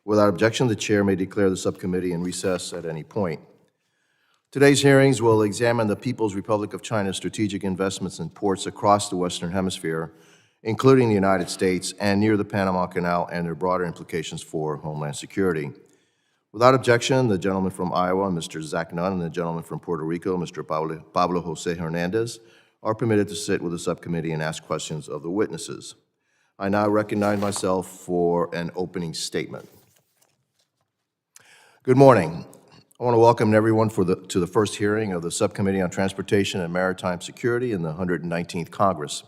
Without objection, the chair may declare the subcommittee in recess at any point. Today's hearings will examine the People's Republic of China's strategic investments in ports across the Western Hemisphere, including the United States and near the Panama Canal, and their broader implications for Homeland Security. Without objection, the gentleman from Iowa, Mr. Zach Nunn, and the gentleman from Puerto Rico, Mr. Pablo Jose Hernandez, are permitted to sit with the subcommittee and ask questions of the witnesses. I now recognize myself for an opening statement. Good morning. I want to welcome everyone to the first hearing of the Subcommittee on Transportation and Maritime Security in the 119th Congress.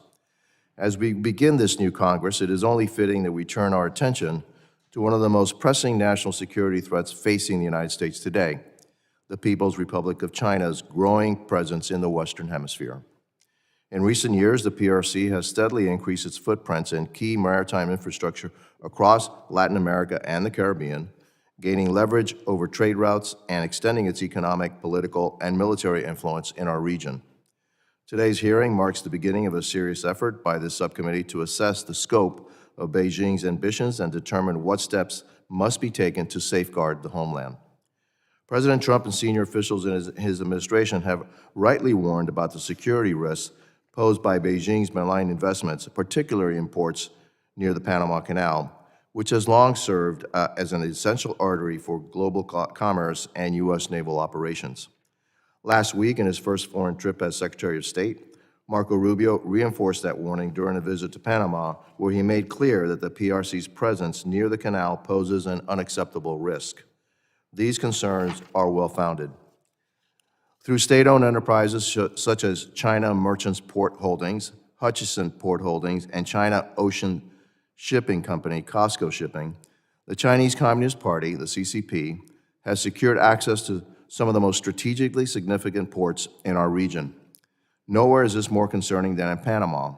As we begin this new Congress, it is only fitting that we turn our attention to one of the most pressing national security threats facing the United States today, the People's Republic of China's growing presence in the Western Hemisphere. In recent years, the PRC has steadily increased its footprints in key maritime infrastructure across Latin America and the Caribbean, gaining leverage over trade routes and extending its economic, political, and military influence in our region. Today's hearing marks the beginning of a serious effort by this subcommittee to assess the scope of Beijing's ambitions and determine what steps must be taken to safeguard the homeland. President Trump and senior officials in his administration have rightly warned about the security risks posed by Beijing's malign investments, particularly in ports near the Panama Canal, which has long served as an essential artery for global commerce and U.S. naval operations. Last week, in his first foreign trip as Secretary of State, Marco Rubio reinforced that warning during a visit to Panama, where he made clear that the PRC's presence near the canal poses an unacceptable risk. These concerns are well-founded. Through state-owned enterprises such as China Merchants Port Holdings, Hutchison Port Holdings, and China Ocean Shipping Company, COSCO Shipping, the Chinese Communist Party, the CCP, has secured access to some of the most strategically significant ports in our region. Nowhere is this more concerning than in Panama.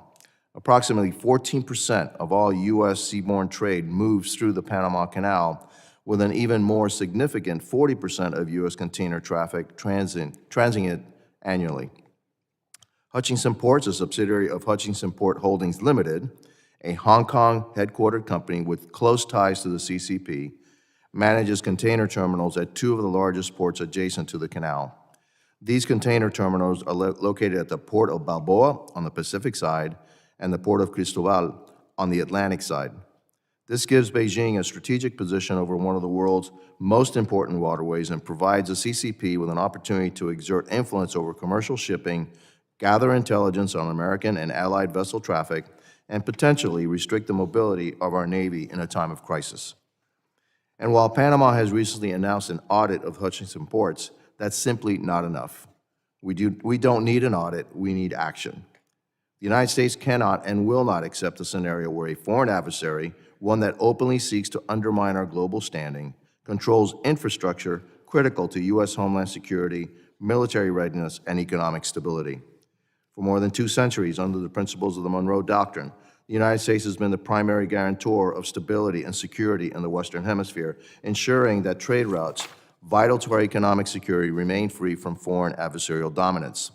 Approximately 14% of all U.S. seaborne trade moves through the Panama Canal, with an even more significant 40% of U.S. container traffic transiting it annually. Hutchison Ports, a subsidiary of Hutchison Port Holdings Limited, a Hong Kong headquartered company with close ties to the CCP, manages container terminals at two of the largest ports adjacent to the canal. These container terminals are located at the Port of Balboa on the Pacific side and the Port of Cristobal on the Atlantic side. This gives Beijing a strategic position over one of the world's most important waterways and provides the CCP with an opportunity to exert influence over commercial shipping, gather intelligence on American and allied vessel traffic, and potentially restrict the mobility of our Navy in a time of crisis. And while Panama has recently announced an audit of Hutchison Ports, that's simply not enough. We don't need an audit, we need action. The United States cannot and will not accept a scenario where a foreign adversary, one that openly seeks to undermine our global standing, controls infrastructure critical to U.S. homeland security, military readiness, and economic stability. For more than 2 centuries, under the principles of the Monroe Doctrine, the United States has been the primary guarantor of stability and security in the Western Hemisphere, ensuring that trade routes vital to our economic security remain free from foreign adversarial dominance.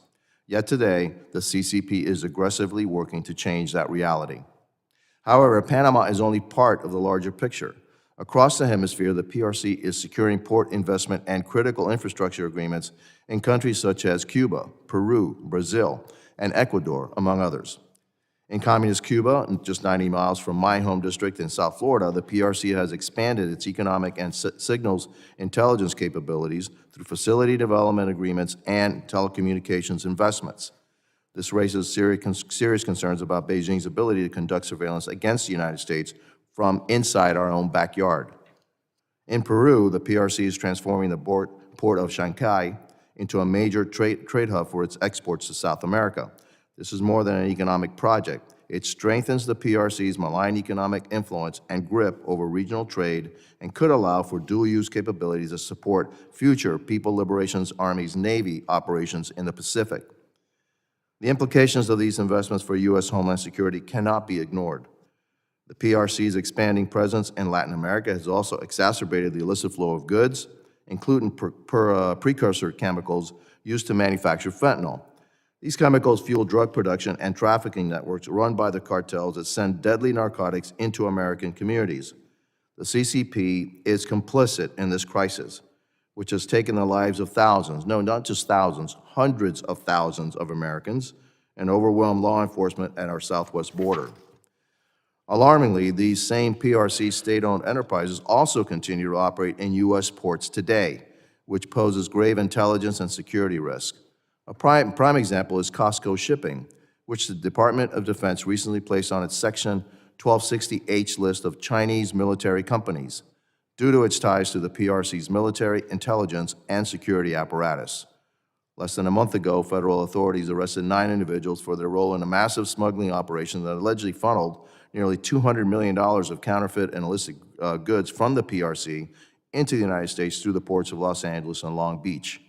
Yet today, the CCP is aggressively working to change that reality. However, Panama is only part of the larger picture. Across the hemisphere, the PRC is securing port investment and critical infrastructure agreements in countries such as Cuba, Peru, Brazil, and Ecuador, among others. In communist Cuba, just 90 miles from my home district in South Florida, the PRC has expanded its economic and signals intelligence capabilities through facility development agreements and telecommunications investments. This raises serious concerns about Beijing's ability to conduct surveillance against the United States from inside our own backyard. In Peru, the PRC is transforming the port of Shanghai into a major trade hub for its exports to South America. This is more than an economic project. It strengthens the PRC's malign economic influence and grip over regional trade and could allow for dual-use capabilities to support future People Liberation Army's Navy operations in the Pacific. The implications of these investments for U.S. homeland security cannot be ignored. The PRC's expanding presence in Latin America has also exacerbated the illicit flow of goods, including precursor chemicals used to manufacture fentanyl. These chemicals fuel drug production and trafficking networks run by the cartels that send deadly narcotics into American communities. The CCP is complicit in this crisis, which has taken the lives of thousands, no, not just thousands, hundreds of thousands of Americans, and overwhelmed law enforcement at our southwest border. Alarmingly, these same PRC state-owned enterprises also continue to operate in U.S. ports today, which poses grave intelligence and security risk. A prime example is Costco Shipping, which the Department of Defense recently placed on its Section 1260H list of Chinese military companies due to its ties to the PRC's military, intelligence, and security apparatus. Less than a month ago, federal authorities arrested 9 individuals for their role in a massive smuggling operation that allegedly funneled nearly $200 million of counterfeit and illicit goods from the PRC into the United States through the ports of Los Angeles and Long Beach.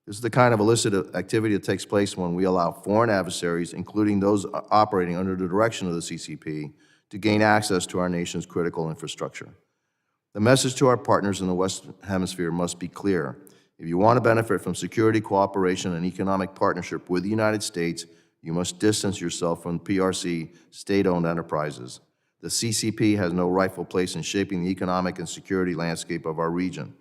This is the kind of illicit activity that takes place when we allow foreign adversaries, including those operating under the direction of the CCP, to gain access to our nation's critical infrastructure. The message to our partners in the Western Hemisphere must be clear. If you want to benefit from security cooperation and economic partnership with the United States, you must distance yourself from PRC state-owned enterprises. The CCP has no rightful place in shaping the economic and security landscape of our region.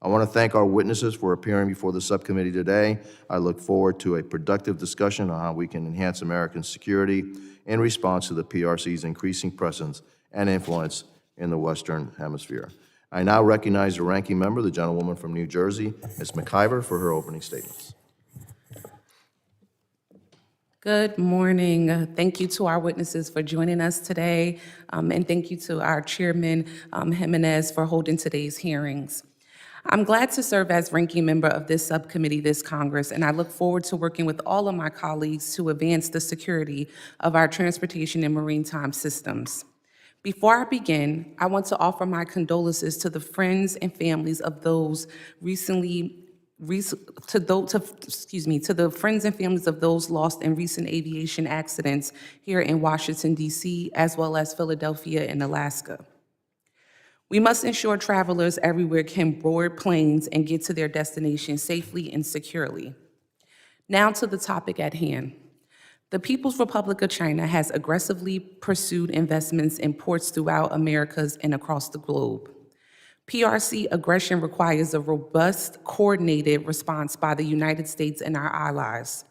I want to thank our witnesses for appearing before the subcommittee today. I look forward to a productive discussion on how we can enhance American security in response to the PRC's increasing presence and influence in the Western Hemisphere. I now recognize the ranking member, the gentlewoman from New Jersey, Ms. McIver, for her opening statements. Good morning. Thank you to our witnesses for joining us today, and thank you to our chairman, Jimenez, for holding today's hearings. I'm glad to serve as ranking member of this subcommittee this Congress, and I look forward to working with all of my colleagues to advance the security of our transportation and maritime systems. Before I begin, I want to offer my condolences to the friends and families of those to the friends and families of those lost in recent aviation accidents here in Washington, D.C., as well as Philadelphia and Alaska. We must ensure travelers everywhere can board planes and get to their destination safely and securely. Now to the topic at hand. The People's Republic of China has aggressively pursued investments in ports throughout Americas and across the globe. PRC aggression requires a robust, coordinated response by the United States and our allies.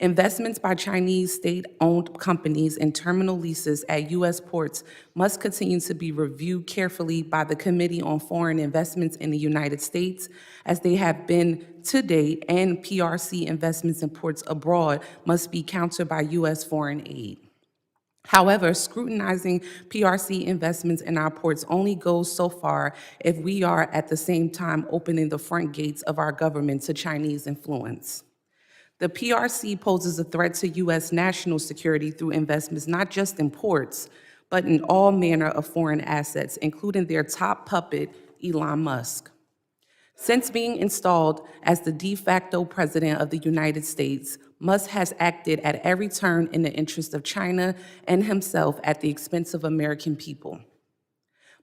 Investments by Chinese state-owned companies in terminal leases at U.S. ports must continue to be reviewed carefully by the Committee on Foreign Investments in the United States, as they have been to date, and PRC investments in ports abroad must be countered by U.S. foreign aid. However, scrutinizing PRC investments in our ports only goes so far if we are at the same time opening the front gates of our government to Chinese influence. The PRC poses a threat to U.S. national security through investments not just in ports, but in all manner of foreign assets, including their top puppet, Elon Musk. Since being installed as the de facto president of the United States, Musk has acted at every turn in the interest of China and himself at the expense of American people.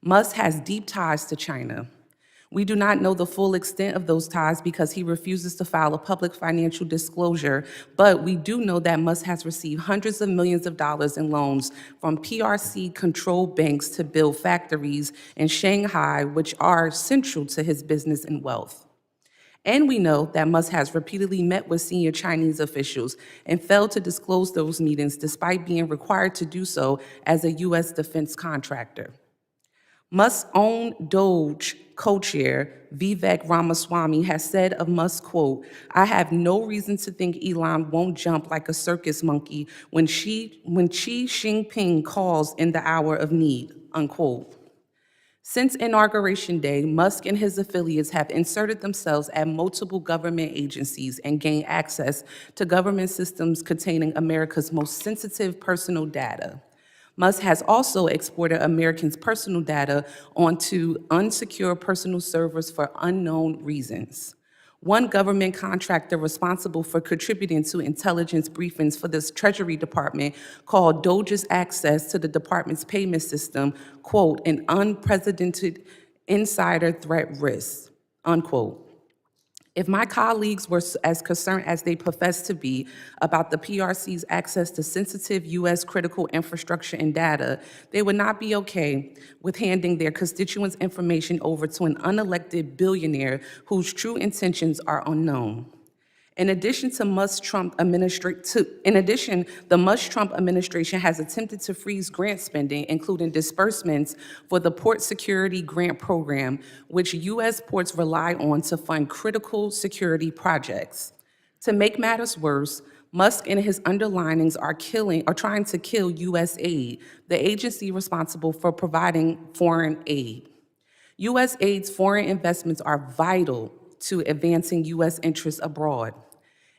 Musk has deep ties to China. We do not know the full extent of those ties because he refuses to file a public financial disclosure, but we do know that Musk has received hundreds of millions of dollars in loans from PRC-controlled banks to build factories in Shanghai, which are central to his business and wealth. And we know that Musk has repeatedly met with senior Chinese officials and failed to disclose those meetings despite being required to do so as a U.S. defense contractor. Musk's own Doge co-chair, Vivek Ramaswamy, has said of Musk, quote, "I have no reason to think Elon won't jump like a circus monkey when Xi Jinping calls in the hour of need," unquote. Since Inauguration Day, Musk and his affiliates have inserted themselves at multiple government agencies and gained access to government systems containing America's most sensitive personal data. Musk has also exported Americans' personal data onto unsecure personal servers for unknown reasons. One government contractor responsible for contributing to intelligence briefings for the Treasury Department called Doge's access to the department's payment system, quote, "an unprecedented insider threat risk," unquote. If my colleagues were as concerned as they profess to be about the PRC's access to sensitive U.S. critical infrastructure and data, they would not be okay with handing their constituents' information over to an unelected billionaire whose true intentions are unknown. In addition, the Musk-Trump administration has attempted to freeze grant spending, including disbursements for the Port Security Grant Program, which U.S. ports rely on to fund critical security projects. To make matters worse, Musk and his underlinings are trying to kill USAID, the agency responsible for providing foreign aid. USAID's foreign investments are vital to advancing U.S. interests abroad.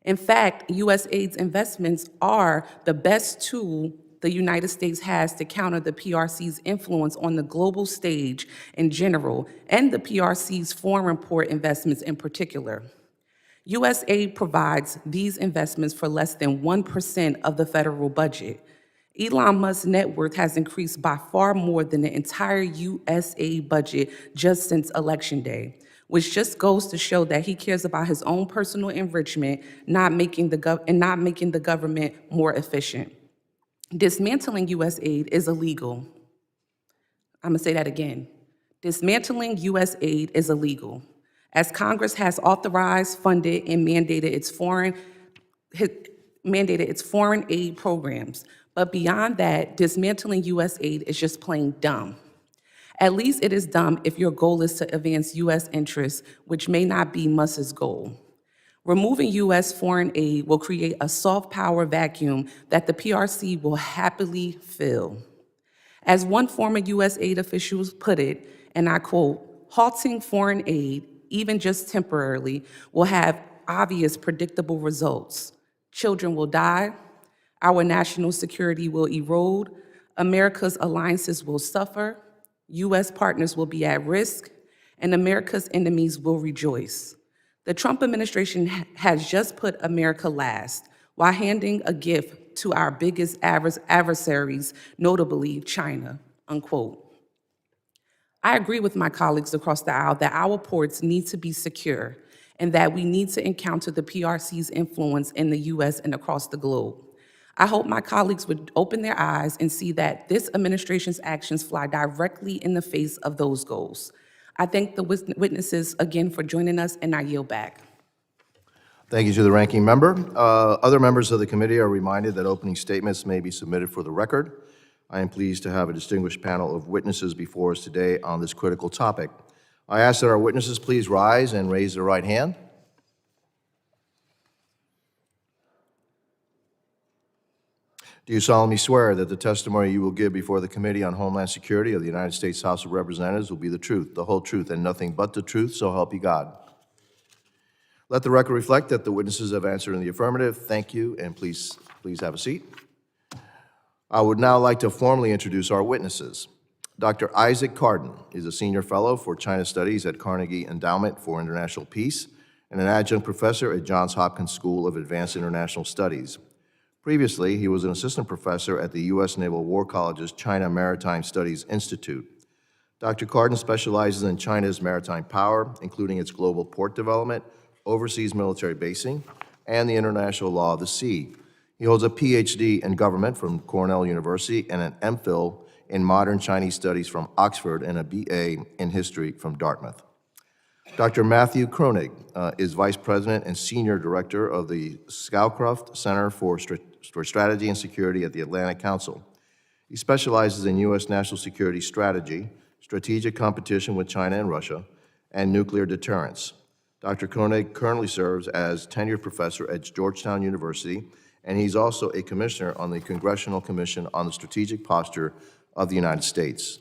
In fact, USAID's investments are the best tool the United States has to counter the PRC's influence on the global stage in general, and the PRC's foreign port investments in particular. USAID provides these investments for less than 1% of the federal budget. Elon Musk's net worth has increased by far more than the entire USAID budget just since Election Day, which just goes to show that he cares about his own personal enrichment, not making the government more efficient. Dismantling USAID is illegal. I'm gonna say that again. Dismantling USAID is illegal, as Congress has authorized, funded, and mandated its foreign aid programs. But beyond that, dismantling USAID is just plain dumb. At least it is dumb if your goal is to advance U.S. interests, which may not be Musk's goal. Removing U.S. foreign aid will create a soft power vacuum that the PRC will happily fill. As one former USAID official put it, and I quote, "Halting foreign aid, even just temporarily, will have obvious predictable results. Children will die, our national security will erode, America's alliances will suffer, U.S. partners will be at risk, and America's enemies will rejoice. The Trump administration has just put America last while handing a gift to our biggest adversaries, notably China," unquote. I agree with my colleagues across the aisle that our ports need to be secure and that we need to encounter the PRC's influence in the U.S. and across the globe. I hope my colleagues would open their eyes and see that this administration's actions fly directly in the face of those goals. I thank the witnesses again for joining us, and I yield back. Thank you to the ranking member. Other members of the committee are reminded that opening statements may be submitted for the record. I am pleased to have a distinguished panel of witnesses before us today on this critical topic. I ask that our witnesses please rise and raise their right hand. Do you solemnly swear that the testimony you will give before the Committee on Homeland Security of the United States House of Representatives will be the truth, the whole truth, and nothing but the truth, so help you God? Let the record reflect that the witnesses have answered in the affirmative. Thank you, and please have a seat. I would now like to formally introduce our witnesses. Dr. Issac Kardon is a senior fellow for China Studies at Carnegie Endowment for International Peace and an adjunct professor at Johns Hopkins School of Advanced International Studies. Previously, he was an assistant professor at the U.S. Naval War College's China Maritime Studies Institute. Dr. Kardon specializes in China's maritime power, including its global port development, overseas military basing, and the international law of the sea. He holds a PhD in government from Cornell University and an MPhil in modern Chinese studies from Oxford and a BA in history from Dartmouth. Dr. Matthew Kroenig is Vice President and Senior Director of the Scowcroft Center for Strategy and Security at the Atlantic Council. He specializes in U.S. national security strategy, strategic competition with China and Russia, and nuclear deterrence. Dr. Kroenig currently serves as tenured professor at Georgetown University, and he's also a commissioner on the Congressional Commission on the Strategic Posture of the United States.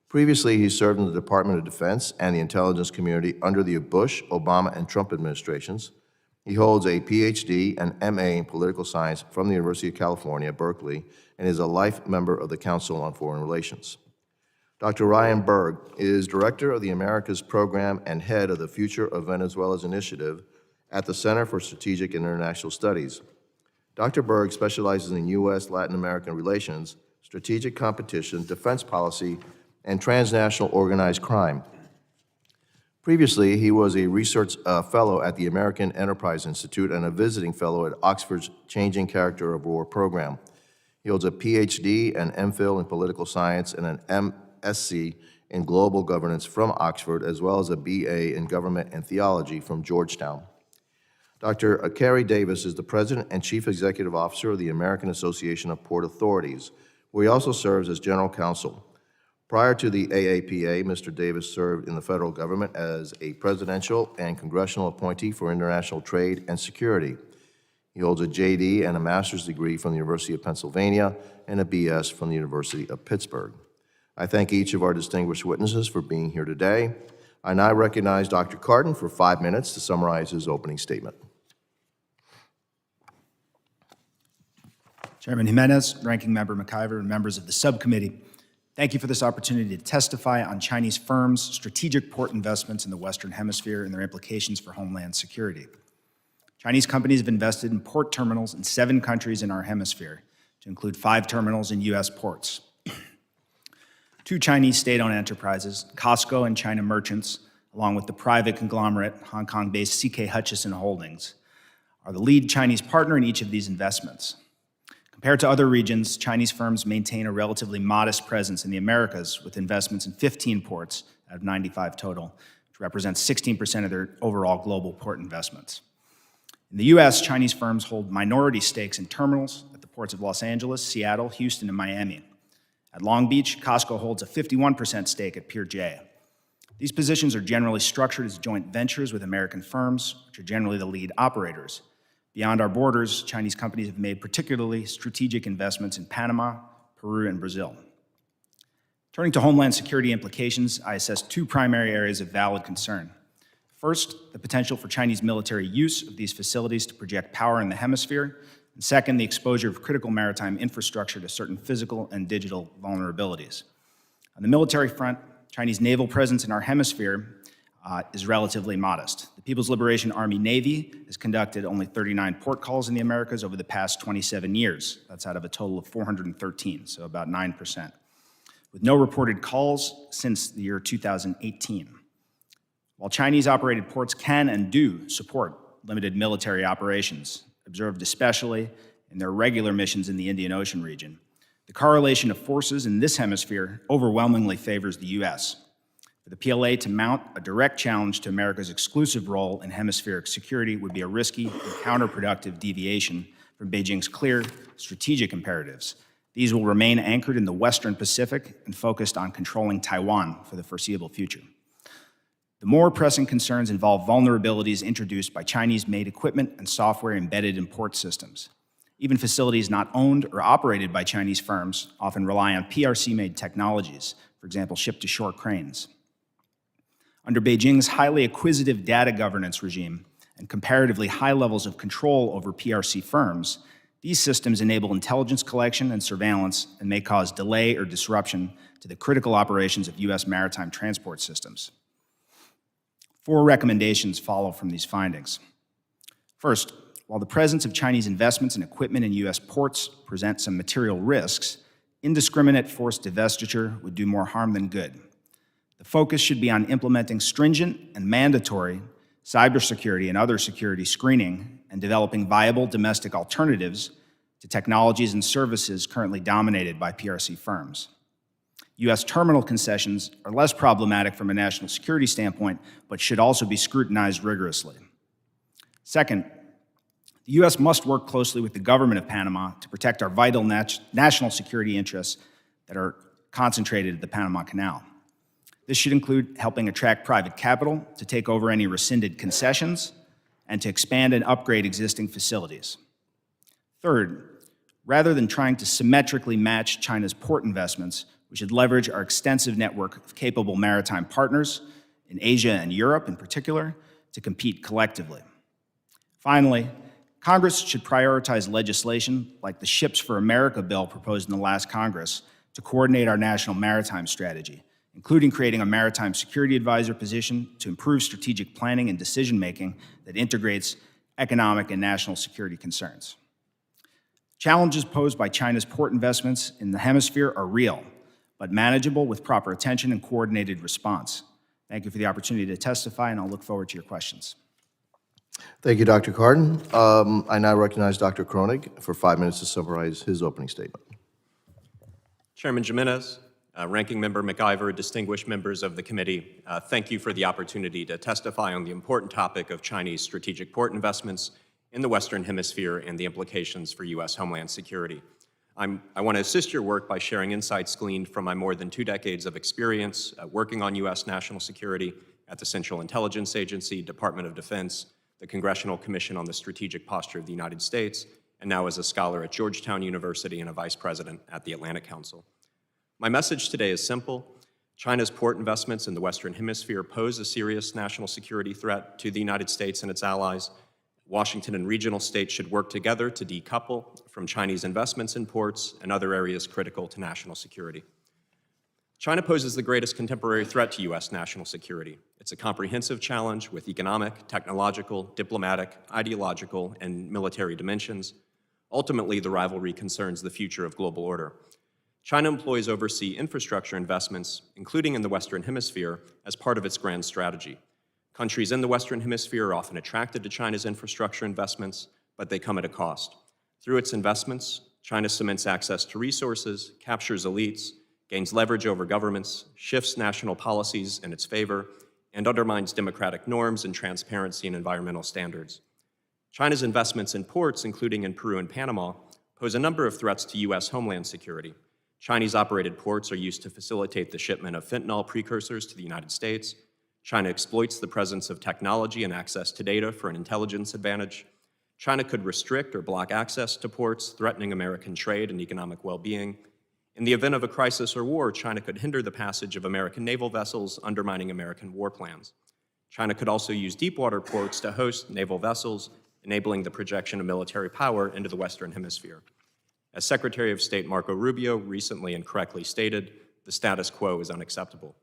Previously, he served in the Department of Defense and the intelligence community under the Bush, Obama, and Trump administrations. He holds a PhD and MA in political science from the University of California, Berkeley, and is a life member of the Council on Foreign Relations. Dr. Ryan Berg is Director of the Americas Program and head of the Future of Venezuela's Initiative at the Center for Strategic and International Studies. Dr. Berg specializes in U.S.-Latin American relations, strategic competition, defense policy, and transnational organized crime. Previously, he was a research fellow at the American Enterprise Institute and a visiting fellow at Oxford's Changing Character of War program. He holds a PhD and MPhil in political science and an MSc in global governance from Oxford, as well as a BA in government and theology from Georgetown. Dr. Cary Davis is the President and Chief Executive Officer of the American Association of Port Authorities, where he also serves as General Counsel. Prior to the AAPA, Mr. Davis served in the federal government as a presidential and congressional appointee for international trade and security. He holds a JD and a master's degree from the University of Pennsylvania and a BS from the University of Pittsburgh. I thank each of our distinguished witnesses for being here today. I now recognize Dr. Kardon for 5 minutes to summarize his opening statement. Chairman Jimenez, Ranking Member McIver, and members of the subcommittee, thank you for this opportunity to testify on Chinese firms' strategic port investments in the Western Hemisphere and their implications for homeland security. Chinese companies have invested in port terminals in 7 countries in our hemisphere, to include 5 terminals in U.S. ports. 2 Chinese state-owned enterprises, COSCO and China Merchants, along with the private conglomerate Hong Kong-based CK Hutchison Holdings, are the lead Chinese partner in each of these investments. Compared to other regions, Chinese firms maintain a relatively modest presence in the Americas, with investments in 15 ports out of 95 total, which represents 16% of their overall global port investments. In the U.S., Chinese firms hold minority stakes in terminals at the ports of Los Angeles, Seattle, Houston, and Miami. At Long Beach, COSCO holds a 51% stake at Pier J. These positions are generally structured as joint ventures with American firms, which are generally the lead operators. Beyond our borders, Chinese companies have made particularly strategic investments in Panama, Peru, and Brazil. Turning to homeland security implications, I assess 2 primary areas of valid concern. First, the potential for Chinese military use of these facilities to project power in the hemisphere, and second, the exposure of critical maritime infrastructure to certain physical and digital vulnerabilities. On the military front, Chinese naval presence in our hemisphere is relatively modest. The People's Liberation Army Navy has conducted only 39 port calls in the Americas over the past 27 years. That's out of a total of 413, so about 9%, with no reported calls since the year 2018. While Chinese-operated ports can and do support limited military operations, observed especially in their regular missions in the Indian Ocean region, the correlation of forces in this hemisphere overwhelmingly favors the U.S. For the PLA to mount a direct challenge to America's exclusive role in hemispheric security would be a risky and counterproductive deviation from Beijing's clear strategic imperatives. These will remain anchored in the Western Pacific and focused on controlling Taiwan for the foreseeable future. The more pressing concerns involve vulnerabilities introduced by Chinese-made equipment and software embedded in port systems. Even facilities not owned or operated by Chinese firms often rely on PRC-made technologies, for example, ship-to-shore cranes. Under Beijing's highly acquisitive data governance regime and comparatively high levels of control over PRC firms, these systems enable intelligence collection and surveillance and may cause delay or disruption to the critical operations of U.S. maritime transport systems. 4 recommendations follow from these findings. First, while the presence of Chinese investments and equipment in U.S. ports present some material risks, indiscriminate forced divestiture would do more harm than good. The focus should be on implementing stringent and mandatory cybersecurity and other security screening and developing viable domestic alternatives to technologies and services currently dominated by PRC firms. U.S. terminal concessions are less problematic from a national security standpoint, but should also be scrutinized rigorously. Second, the U.S. must work closely with the government of Panama to protect our vital national security interests that are concentrated at the Panama Canal. This should include helping attract private capital to take over any rescinded concessions and to expand and upgrade existing facilities. Third, rather than trying to symmetrically match China's port investments, we should leverage our extensive network of capable maritime partners in Asia and Europe in particular to compete collectively. Finally, Congress should prioritize legislation like the Ships for America bill proposed in the last Congress to coordinate our national maritime strategy, including creating a maritime security advisor position to improve strategic planning and decision-making that integrates economic and national security concerns. Challenges posed by China's port investments in the hemisphere are real, but manageable with proper attention and coordinated response. Thank you for the opportunity to testify, and I'll look forward to your questions. Thank you, Dr. Kardon. I now recognize Dr. Kroenig for 5 minutes to summarize his opening statement. Chairman Jimenez, Ranking Member McIver, distinguished members of the committee, thank you for the opportunity to testify on the important topic of Chinese strategic port investments in the Western Hemisphere and the implications for U.S. Homeland Security. I want to assist your work by sharing insights gleaned from my more than 2 decades of experience working on U.S. national security at the Central Intelligence Agency, Department of Defense, the Congressional Commission on the Strategic Posture of the United States, and now as a scholar at Georgetown University and a vice president at the Atlantic Council. My message today is simple. China's port investments in the Western Hemisphere pose a serious national security threat to the United States and its allies. Washington and regional states should work together to decouple from Chinese investments in ports and other areas critical to national security. China poses the greatest contemporary threat to U.S. national security. It's a comprehensive challenge with economic, technological, diplomatic, ideological, and military dimensions. Ultimately, the rivalry concerns the future of global order. China employs overseas infrastructure investments, including in the Western Hemisphere, as part of its grand strategy. Countries in the Western Hemisphere are often attracted to China's infrastructure investments, but they come at a cost. Through its investments, China cements access to resources, captures elites, gains leverage over governments, shifts national policies in its favor, and undermines democratic norms and transparency and environmental standards. China's investments in ports, including in Peru and Panama, pose a number of threats to U.S. homeland security. Chinese-operated ports are used to facilitate the shipment of fentanyl precursors to the United States. China exploits the presence of technology and access to data for an intelligence advantage. China could restrict or block access to ports, threatening American trade and economic well-being. In the event of a crisis or war, China could hinder the passage of American naval vessels, undermining American war plans. China could also use deepwater ports to host naval vessels, enabling the projection of military power into the Western Hemisphere. As Secretary of State Marco Rubio recently and correctly stated, the status quo is unacceptable.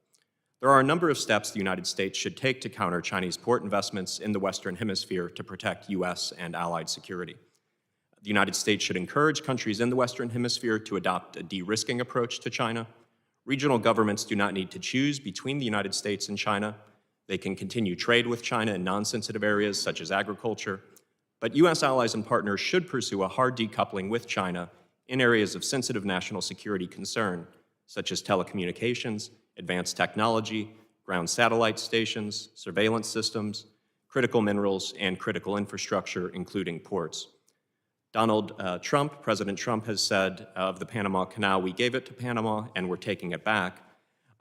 There are a number of steps the United States should take to counter Chinese port investments in the Western Hemisphere to protect U.S. and allied security. The United States should encourage countries in the Western Hemisphere to adopt a de-risking approach to China. Regional governments do not need to choose between the United States and China. They can continue trade with China in non-sensitive areas such as agriculture. But U.S. allies and partners should pursue a hard decoupling with China in areas of sensitive national security concern, such as telecommunications, advanced technology, ground satellite stations, surveillance systems, critical minerals, and critical infrastructure, including ports. President Trump has said of the Panama Canal, "We gave it to Panama and we're taking it back."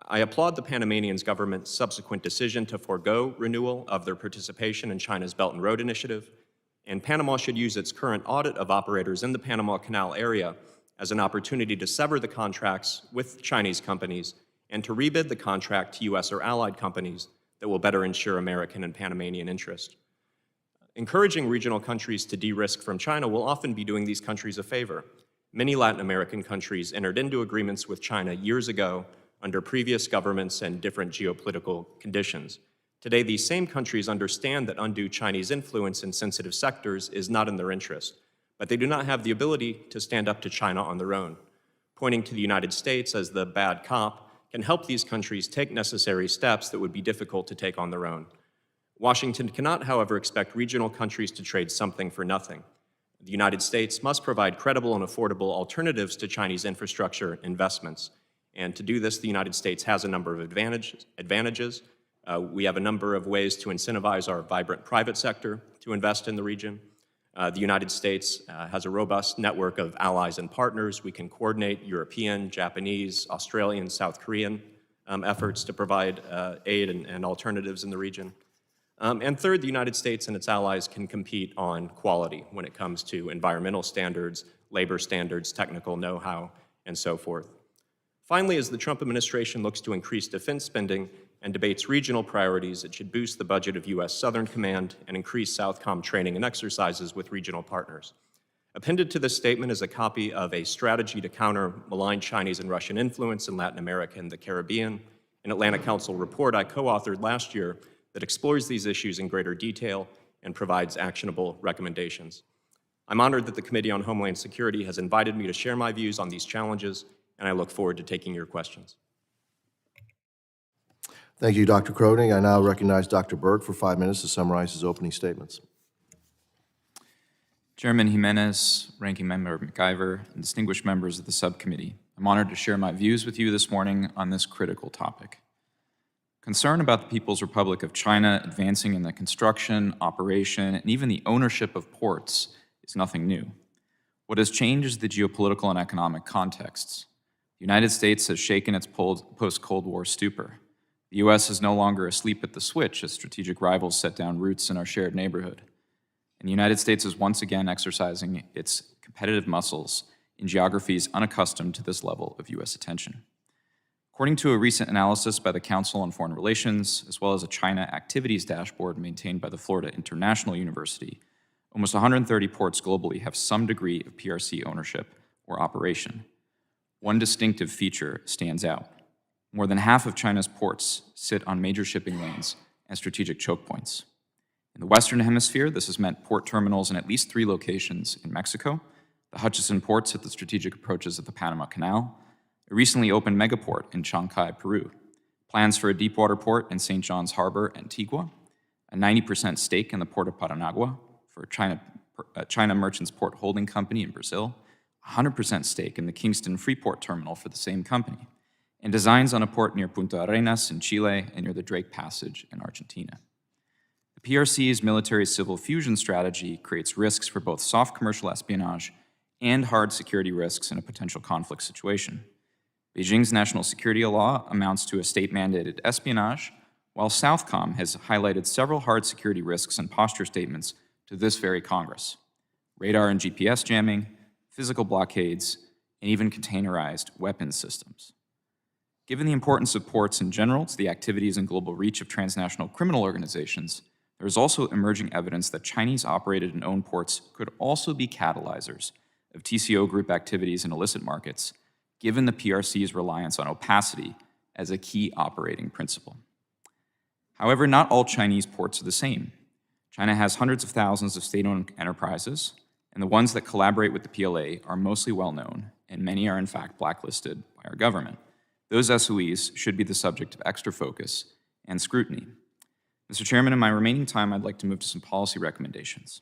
I applaud the Panamanian government's subsequent decision to forego renewal of their participation in China's Belt and Road Initiative, and Panama should use its current audit of operators in the Panama Canal area as an opportunity to sever the contracts with Chinese companies and to rebid the contract to U.S. or allied companies that will better ensure American and Panamanian interest. Encouraging regional countries to de-risk from China will often be doing these countries a favor. Many Latin American countries entered into agreements with China years ago under previous governments and different geopolitical conditions. Today, these same countries understand that undue Chinese influence in sensitive sectors is not in their interest, but they do not have the ability to stand up to China on their own. Pointing to the United States as the bad cop can help these countries take necessary steps that would be difficult to take on their own. Washington cannot, however, expect regional countries to trade something for nothing. The United States must provide credible and affordable alternatives to Chinese infrastructure investments. And to do this, the United States has a number of advantages. We have a number of ways to incentivize our vibrant private sector to invest in the region. The United States has a robust network of allies and partners. We can coordinate European, Japanese, Australian, South Korean efforts to provide aid and alternatives in the region. And third, the United States and its allies can compete on quality when it comes to environmental standards, labor standards, technical know-how, and so forth. Finally, as the Trump administration looks to increase defense spending and debates regional priorities, it should boost the budget of U.S. Southern Command and increase Southcom training and exercises with regional partners. Appended to this statement is a copy of a strategy to counter malign Chinese and Russian influence in Latin America and the Caribbean, an Atlantic Council report I co-authored last year that explores these issues in greater detail and provides actionable recommendations. I'm honored that the Committee on Homeland Security has invited me to share my views on these challenges, and I look forward to taking your questions. Thank you, Dr. Kroenig. I now recognize Dr. Berg for 5 minutes to summarize his opening statements. Chairman Jimenez, Ranking Member McIver, and distinguished members of the subcommittee, I'm honored to share my views with you this morning on this critical topic. Concern about the People's Republic of China advancing in the construction, operation, and even the ownership of ports is nothing new. What has changed is the geopolitical and economic contexts. The United States has shaken its post-Cold War stupor. The U.S. is no longer asleep at the switch as strategic rivals set down roots in our shared neighborhood. And the United States is once again exercising its competitive muscles in geographies unaccustomed to this level of U.S. attention. According to a recent analysis by the Council on Foreign Relations, as well as a China activities dashboard maintained by the Florida International University, almost 130 ports globally have some degree of PRC ownership or operation. One distinctive feature stands out. More than half of China's ports sit on major shipping lanes and strategic choke points. In the Western Hemisphere, this has meant port terminals in at least 3 locations in Mexico, the Hutchison ports at the strategic approaches of the Panama Canal, a recently opened megaport in Chancay, Peru, plans for a deepwater port in St. John's Harbor, Antigua, a 90% stake in the port of Paranagua for China Merchants Port Holding Company in Brazil, 100% stake in the Kingston Freeport Terminal for the same company, and designs on a port near Punta Arenas in Chile and near the Drake Passage in Argentina. The PRC's military-civil fusion strategy creates risks for both soft commercial espionage and hard security risks in a potential conflict situation. Beijing's national security law amounts to a state-mandated espionage, while Southcom has highlighted several hard security risks and posture statements to this very Congress: radar and GPS jamming, physical blockades, and even containerized weapons systems. Given the importance of ports in general to the activities and global reach of transnational criminal organizations, there is also emerging evidence that Chinese-operated and owned ports could also be catalyzers of TCO group activities in illicit markets, given the PRC's reliance on opacity as a key operating principle. However, not all Chinese ports are the same. China has hundreds of thousands of state-owned enterprises, and the ones that collaborate with the PLA are mostly well-known, and many are in fact blacklisted by our government. Those SOEs should be the subject of extra focus and scrutiny. Mr. Chairman, in my remaining time, I'd like to move to some policy recommendations.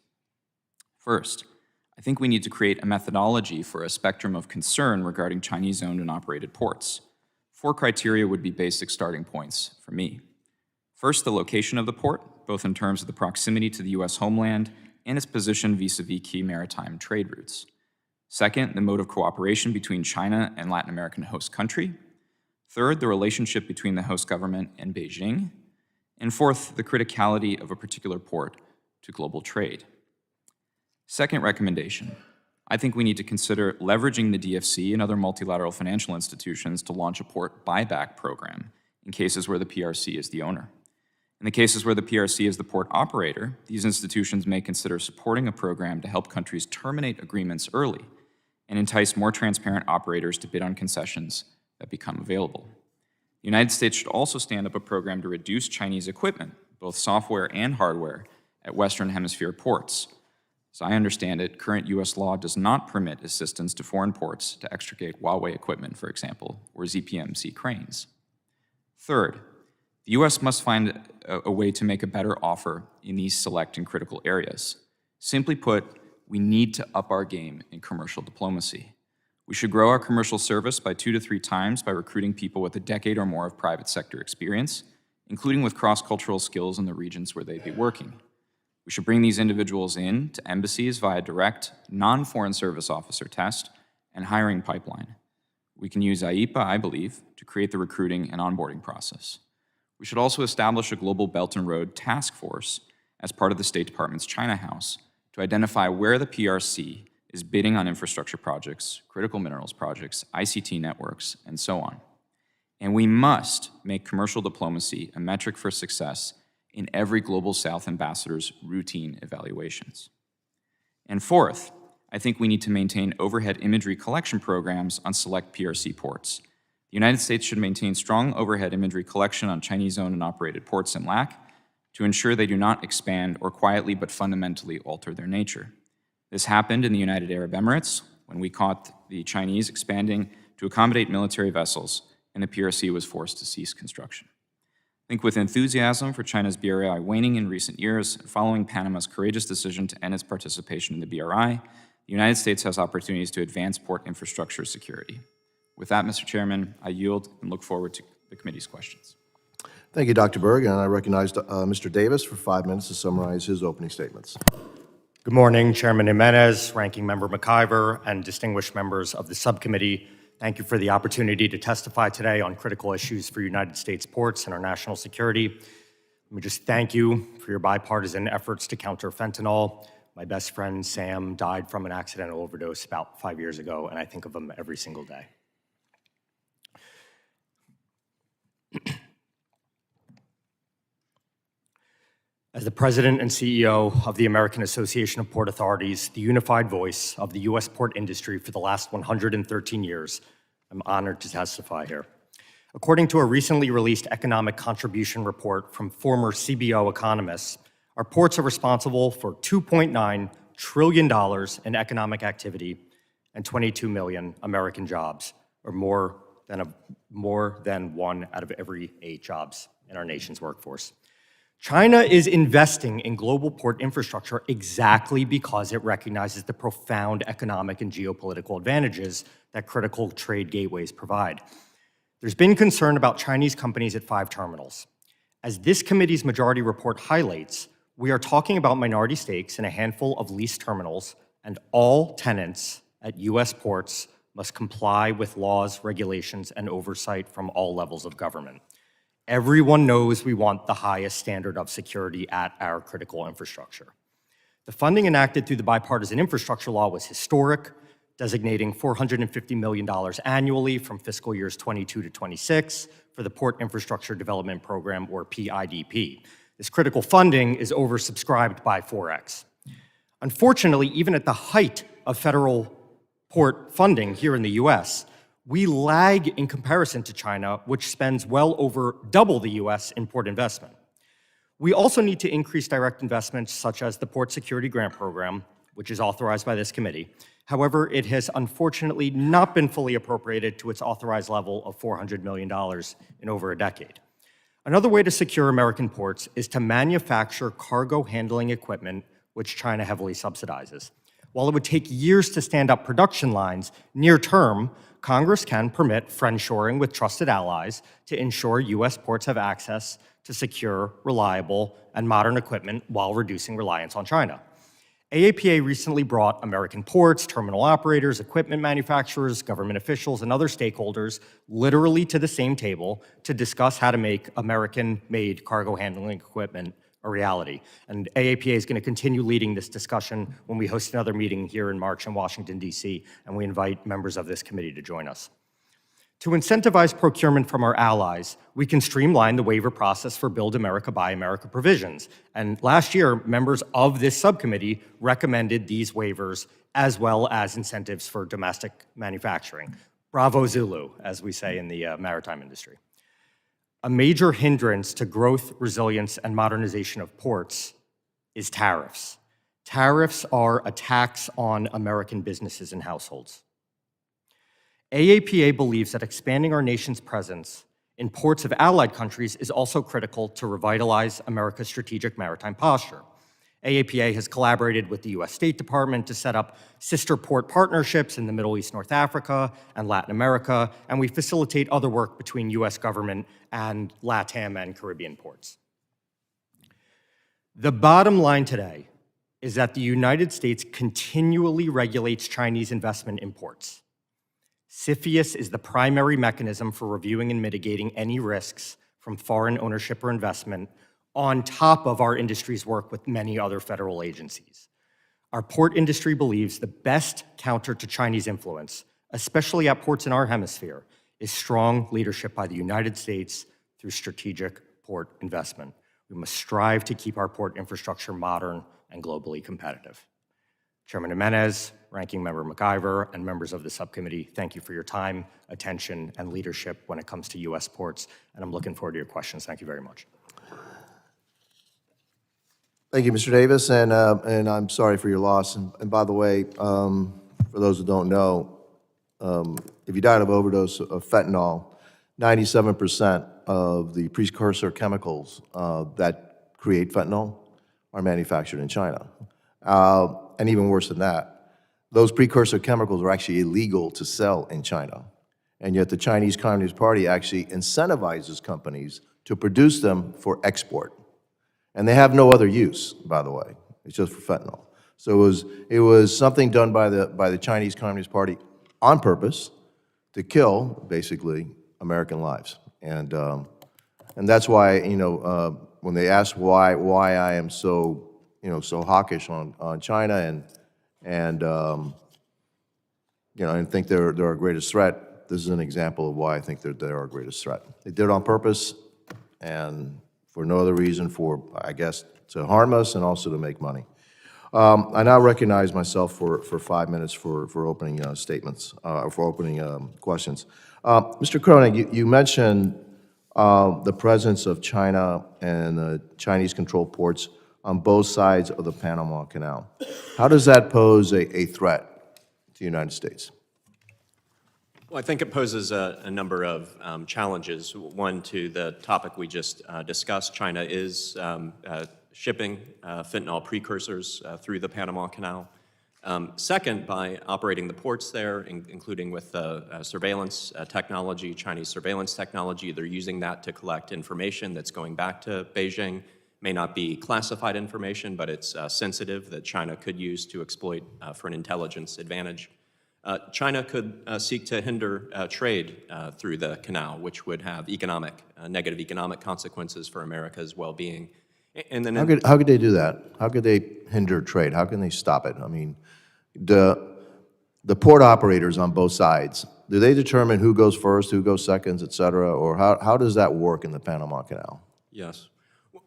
First, I think we need to create a methodology for a spectrum of concern regarding Chinese-owned and operated ports. 4 criteria would be basic starting points for me. First, the location of the port, both in terms of the proximity to the U.S. homeland and its position vis-a-vis key maritime trade routes. Second, the mode of cooperation between China and Latin American host country. Third, the relationship between the host government and Beijing. And fourth, the criticality of a particular port to global trade. Second recommendation, I think we need to consider leveraging the DFC and other multilateral financial institutions to launch a port buyback program in cases where the PRC is the owner. In the cases where the PRC is the port operator, these institutions may consider supporting a program to help countries terminate agreements early and entice more transparent operators to bid on concessions that become available. The United States should also stand up a program to reduce Chinese equipment, both software and hardware, at Western Hemisphere ports. As I understand it, current U.S. law does not permit assistance to foreign ports to extricate Huawei equipment, for example, or ZPMC cranes. Third, the U.S. must find a way to make a better offer in these select and critical areas. Simply put, we need to up our game in commercial diplomacy. We should grow our commercial service by 2 to 3 times by recruiting people with a decade or more of private sector experience, including with cross-cultural skills in the regions where they'd be working. We should bring these individuals in to embassies via direct, non-foreign service officer test and hiring pipeline. We can use IEPA, I believe, to create the recruiting and onboarding process. We should also establish a global Belt and Road task force as part of the State Department's China House to identify where the PRC is bidding on infrastructure projects, critical minerals projects, ICT networks, and so on. And we must make commercial diplomacy a metric for success in every Global South ambassador's routine evaluations. And fourth, I think we need to maintain overhead imagery collection programs on select PRC ports. The United States should maintain strong overhead imagery collection on Chinese-owned and operated ports in LAC to ensure they do not expand or quietly but fundamentally alter their nature. This happened in the United Arab Emirates when we caught the Chinese expanding to accommodate military vessels and the PRC was forced to cease construction. think with enthusiasm for China's BRI waning in recent years, and following Panama's courageous decision to end its participation in the BRI, the United States has opportunities to advance port infrastructure security. With that, Mr. Chairman, I yield and look forward to the committee's questions. Thank you, Dr. Berg, and I recognize Mr. Davis for 5 minutes to summarize his opening statements. Good morning, Chairman Jimenez, Ranking Member McIver, and distinguished members of the subcommittee. Thank you for the opportunity to testify today on critical issues for United States ports and our national security. Let me just thank you for your bipartisan efforts to counter fentanyl. My best friend, Sam, died from an accidental overdose about 5 years ago, and I think of him every single day. As the President and CEO of the American Association of Port Authorities, the unified voice of the U.S. port industry for the last 113 years, I'm honored to testify here. According to a recently released economic contribution report from former CBO economists, our ports are responsible for $2.9 trillion in economic activity and 22 million American jobs, or more than 1 out of every 8 jobs in our nation's workforce. China is investing in global port infrastructure exactly because it recognizes the profound economic and geopolitical advantages that critical trade gateways provide. There's been concern about Chinese companies at 5 terminals. As this committee's majority report highlights, we are talking about minority stakes in a handful of leased terminals, and all tenants at U.S. ports must comply with laws, regulations, and oversight from all levels of government. Everyone knows we want the highest standard of security at our critical infrastructure. The funding enacted through the bipartisan infrastructure law was historic, designating $450 million annually from fiscal years 22 to 26 for the Port Infrastructure Development Program, or PIDP. This critical funding is oversubscribed by 4x. Unfortunately, even at the height of federal port funding here in the US, we lag in comparison to China, which spends well over double the US in port investment. We also need to increase direct investments such as the Port Security Grant Program, which is authorized by this committee. However, it has unfortunately not been fully appropriated to its authorized level of $400 million in over a decade. Another way to secure American ports is to manufacture cargo handling equipment, which China heavily subsidizes. While it would take years to stand up production lines, near term, Congress can permit friendshoring with trusted allies to ensure U.S. ports have access to secure, reliable, and modern equipment while reducing reliance on China. AAPA recently brought American ports, terminal operators, equipment manufacturers, government officials, and other stakeholders literally to the same table to discuss how to make American-made cargo handling equipment a reality. And AAPA is going to continue leading this discussion when we host another meeting here in March in Washington, D.C., and we invite members of this committee to join us. To incentivize procurement from our allies, we can streamline the waiver process for Build America, Buy America provisions. And last year, members of this subcommittee recommended these waivers as well as incentives for domestic manufacturing. Bravo Zulu, as we say in the maritime industry. A major hindrance to growth, resilience, and modernization of ports is tariffs. Tariffs are a tax on American businesses and households. AAPA believes that expanding our nation's presence in ports of allied countries is also critical to revitalize America's strategic maritime posture. AAPA has collaborated with the U.S. State Department to set up sister port partnerships in the Middle East, North Africa, and Latin America, and we facilitate other work between U.S. government and LATAM and Caribbean ports. The bottom line today is that the United States continually regulates Chinese investment in ports. CFIUS is the primary mechanism for reviewing and mitigating any risks from foreign ownership or investment, on top of our industry's work with many other federal agencies. Our port industry believes the best counter to Chinese influence, especially at ports in our hemisphere, is strong leadership by the United States through strategic port investment. We must strive to keep our port infrastructure modern and globally competitive. Chairman Jimenez, Ranking Member McIver, and members of the subcommittee, thank you for your time, attention, and leadership when it comes to U.S. ports, and I'm looking forward to your questions. Thank you very much. Thank you, Mr. Davis, and I'm sorry for your loss. And by the way, for those who don't know, if you died of overdose of fentanyl, 97% of the precursor chemicals that create fentanyl are manufactured in China. And even worse than that, those precursor chemicals are actually illegal to sell in China. And yet the Chinese Communist Party actually incentivizes companies to produce them for export. And they have no other use, by the way. It's just for fentanyl. So it was something done by the Chinese Communist Party on purpose to kill, basically, American lives. And that's why, when they ask why I am so, so hawkish on China and think they're our greatest threat, this is an example of why I think they're our greatest threat. They did it on purpose and for no other reason for, I guess, to harm us and also to make money. I now recognize myself for 5 minutes for opening statements, or for opening questions. Mr. Kroenig, you mentioned the presence of China and the Chinese-controlled ports on both sides of the Panama Canal. How does that pose a threat to the United States? Well, I think it poses a number of challenges. One, to the topic we just discussed, China is shipping fentanyl precursors through the Panama Canal. Second, by operating the ports there, including with surveillance technology, Chinese surveillance technology, they're using that to collect information that's going back to Beijing. May not be classified information, but it's sensitive that China could use to exploit for an intelligence advantage. China could seek to hinder trade through the canal, which would have negative economic consequences for America's well-being. And then How could they do that? How could they hinder trade? How can they stop it? I mean, the port operators on both sides, do they determine who goes first, who goes second, et cetera? Or how does that work in the Panama Canal? Yes.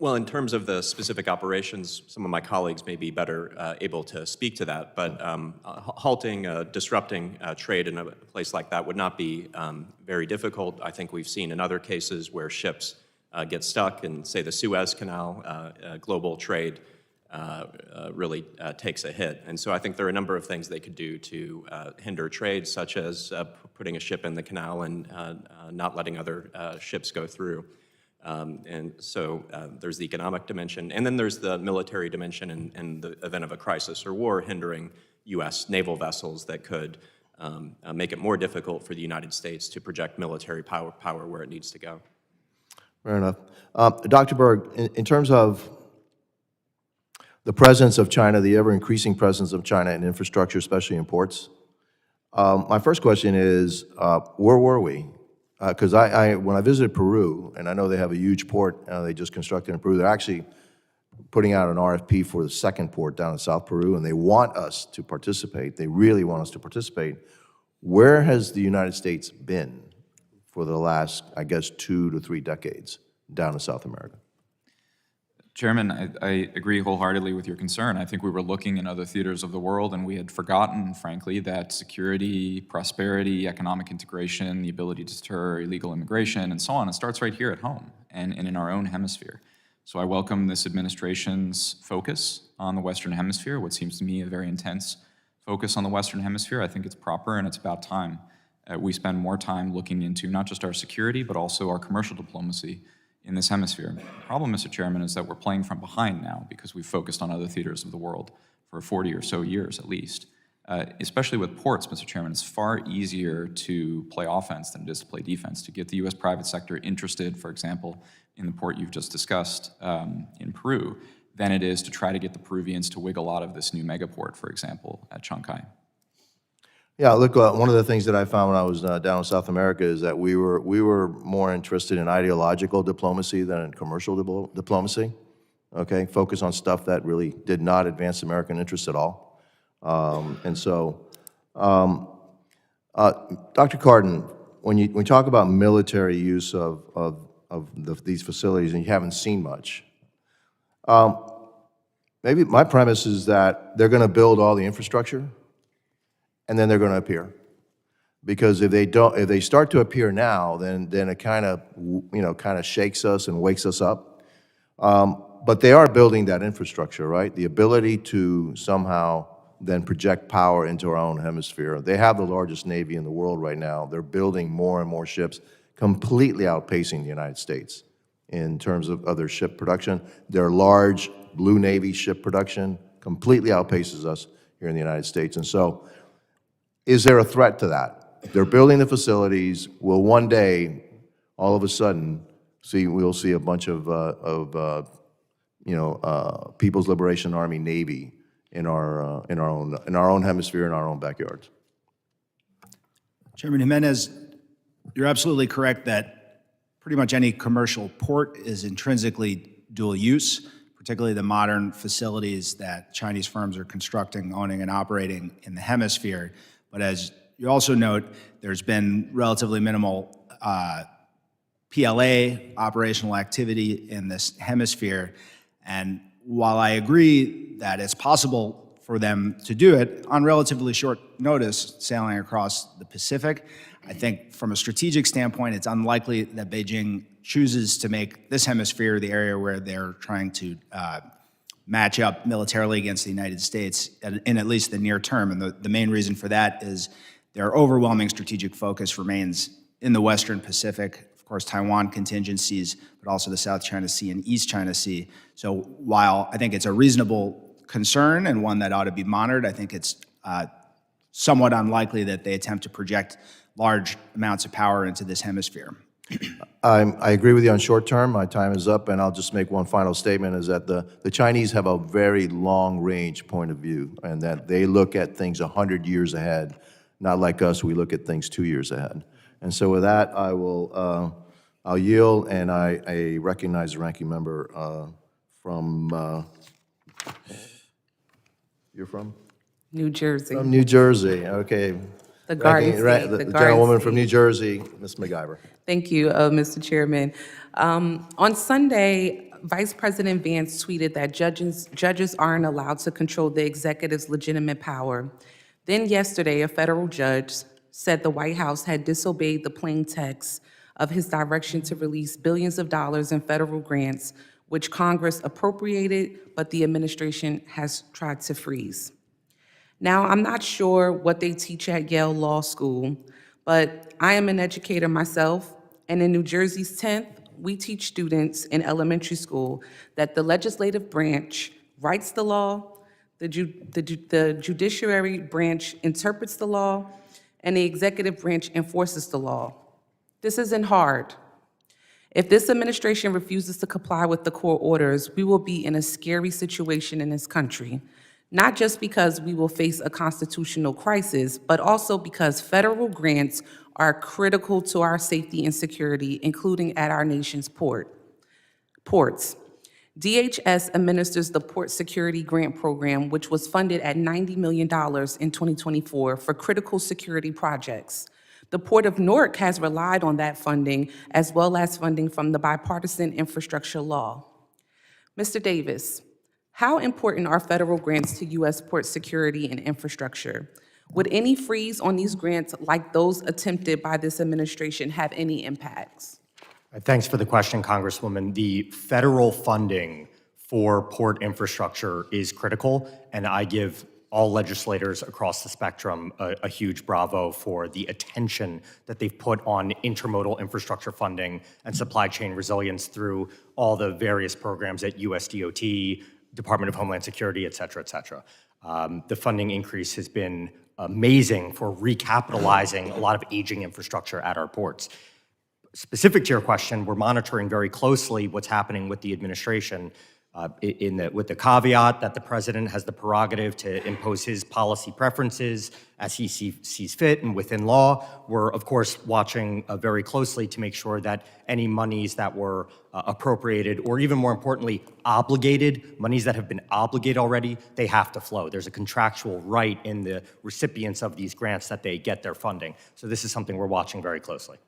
Well, in terms of the specific operations, some of my colleagues may be better able to speak to that, but halting, disrupting trade in a place like that would not be very difficult. I think we've seen in other cases where ships get stuck in, say, the Suez Canal, global trade really takes a hit. And so I think there are a number of things they could do to hinder trade, such as putting a ship in the canal and not letting other ships go through. And so there's the economic dimension, and then there's the military dimension in the event of a crisis or war, hindering U.S. naval vessels that could make it more difficult for the United States to project military power where it needs to go. Fair enough. Dr. Berg, in terms of the presence of China, the ever-increasing presence of China in infrastructure, especially in ports, my first question is, where were we? Because when I visited Peru, and I know they have a huge port they just constructed in Peru, they're actually putting out an RFP for the second port down in South Peru, and they want us to participate. They really want us to participate. Where has the United States been for the last, I guess, 2 to 3 decades down in South America? Chairman, I agree wholeheartedly with your concern. I think we were looking in other theaters of the world, and we had forgotten, frankly, that security, prosperity, economic integration, the ability to deter illegal immigration, and so on, it starts right here at home and in our own hemisphere. So I welcome this administration's focus on the Western Hemisphere, what seems to me a very intense focus on the Western Hemisphere. I think it's proper, and it's about time we spend more time looking into not just our security, but also our commercial diplomacy in this hemisphere. The problem, Mr. Chairman, is that we're playing from behind now because we've focused on other theaters of the world for 40 or so years at least. Especially with ports, Mr. Chairman, it's far easier to play offense than it is to play defense, to get the U.S. private sector interested, for example, in the port you've just discussed in Peru, than it is to try to get the Peruvians to wiggle out of this new megaport, for example, at Chancay. Yeah, look, one of the things that I found when I was down in South America is that we were more interested in ideological diplomacy than in commercial diplomacy, okay? Focus on stuff that really did not advance American interests at all. Dr. Kardon, when you talk about military use of these facilities and you haven't seen much, maybe my premise is that they're going to build all the infrastructure and then they're going to appear, because if they start to appear now, then it kind of shakes us and wakes us up. But they are building that infrastructure, right? The ability to somehow then project power into our own hemisphere. They have the largest Navy in the world right now. They're building more and more ships, completely outpacing the United States in terms of other ship production. Their large Blue Navy ship production completely outpaces us here in the United States. And so, is there a threat to that? They're building the facilities. Will one day, all of a sudden, we'll see a bunch of People's Liberation Army Navy in our own hemisphere, in our own backyards? Chairman Jimenez, you're absolutely correct that pretty much any commercial port is intrinsically dual use, particularly the modern facilities that Chinese firms are constructing, owning, and operating in the hemisphere. But as you also note, there's been relatively minimal PLA operational activity in this hemisphere. And while I agree that it's possible for them to do it on relatively short notice, sailing across the Pacific, I think from a strategic standpoint, it's unlikely that Beijing chooses to make this hemisphere the area where they're trying to match up militarily against the United States in at least the near term. And the main reason for that is their overwhelming strategic focus remains in the Western Pacific, of course, Taiwan contingencies, but also the South China Sea and East China Sea. So while I think it's a reasonable concern and one that ought to be monitored, I think it's somewhat unlikely that they attempt to project large amounts of power into this hemisphere. I agree with you on short term. My time is up, and I'll just make one final statement, is that the Chinese have a very long-range point of view, and that they look at things 100 years ahead, not like us, we look at things 2 years ahead. And so with that, I'll yield, and I recognize the ranking member from, you're from? New Jersey. From New Jersey, okay. The Garden State. The gentlewoman from New Jersey, Ms. McIver. Thank you, Mr. Chairman. On Sunday, Vice President Vance tweeted that judges aren't allowed to control the executive's legitimate power. Then yesterday, a federal judge said the White House had disobeyed the plain text of his direction to release billions of dollars in federal grants, which Congress appropriated, but the administration has tried to freeze. Now, I'm not sure what they teach at Yale Law School, but I am an educator myself, and in New Jersey's 10th, we teach students in elementary school that the legislative branch writes the law, the judiciary branch interprets the law, and the executive branch enforces the law. This isn't hard. If this administration refuses to comply with the court orders, we will be in a scary situation in this country. Not just because we will face a constitutional crisis, but also because federal grants are critical to our safety and security, including at our nation's ports. DHS administers the Port Security Grant Program, which was funded at $90 million in 2024 for critical security projects. The Port of Newark has relied on that funding, as well as funding from the bipartisan infrastructure law. Mr. Davis, how important are federal grants to U.S. port security and infrastructure? Would any freeze on these grants, like those attempted by this administration, have any impacts? Thanks for the question, Congresswoman. The federal funding for port infrastructure is critical, and I give all legislators across the spectrum a huge bravo for the attention that they've put on intermodal infrastructure funding and supply chain resilience through all the various programs at USDOT, Department of Homeland Security, et cetera, et cetera. The funding increase has been amazing for recapitalizing a lot of aging infrastructure at our ports. Specific to your question, we're monitoring very closely what's happening with the administration with the caveat that the president has the prerogative to impose his policy preferences as he sees fit and within law. We're, of course, watching very closely to make sure that any monies that were appropriated, or even more importantly, obligated, monies that have been obligated already, they have to flow. There's a contractual right in the recipients of these grants that they get their funding. So this is something we're watching very closely.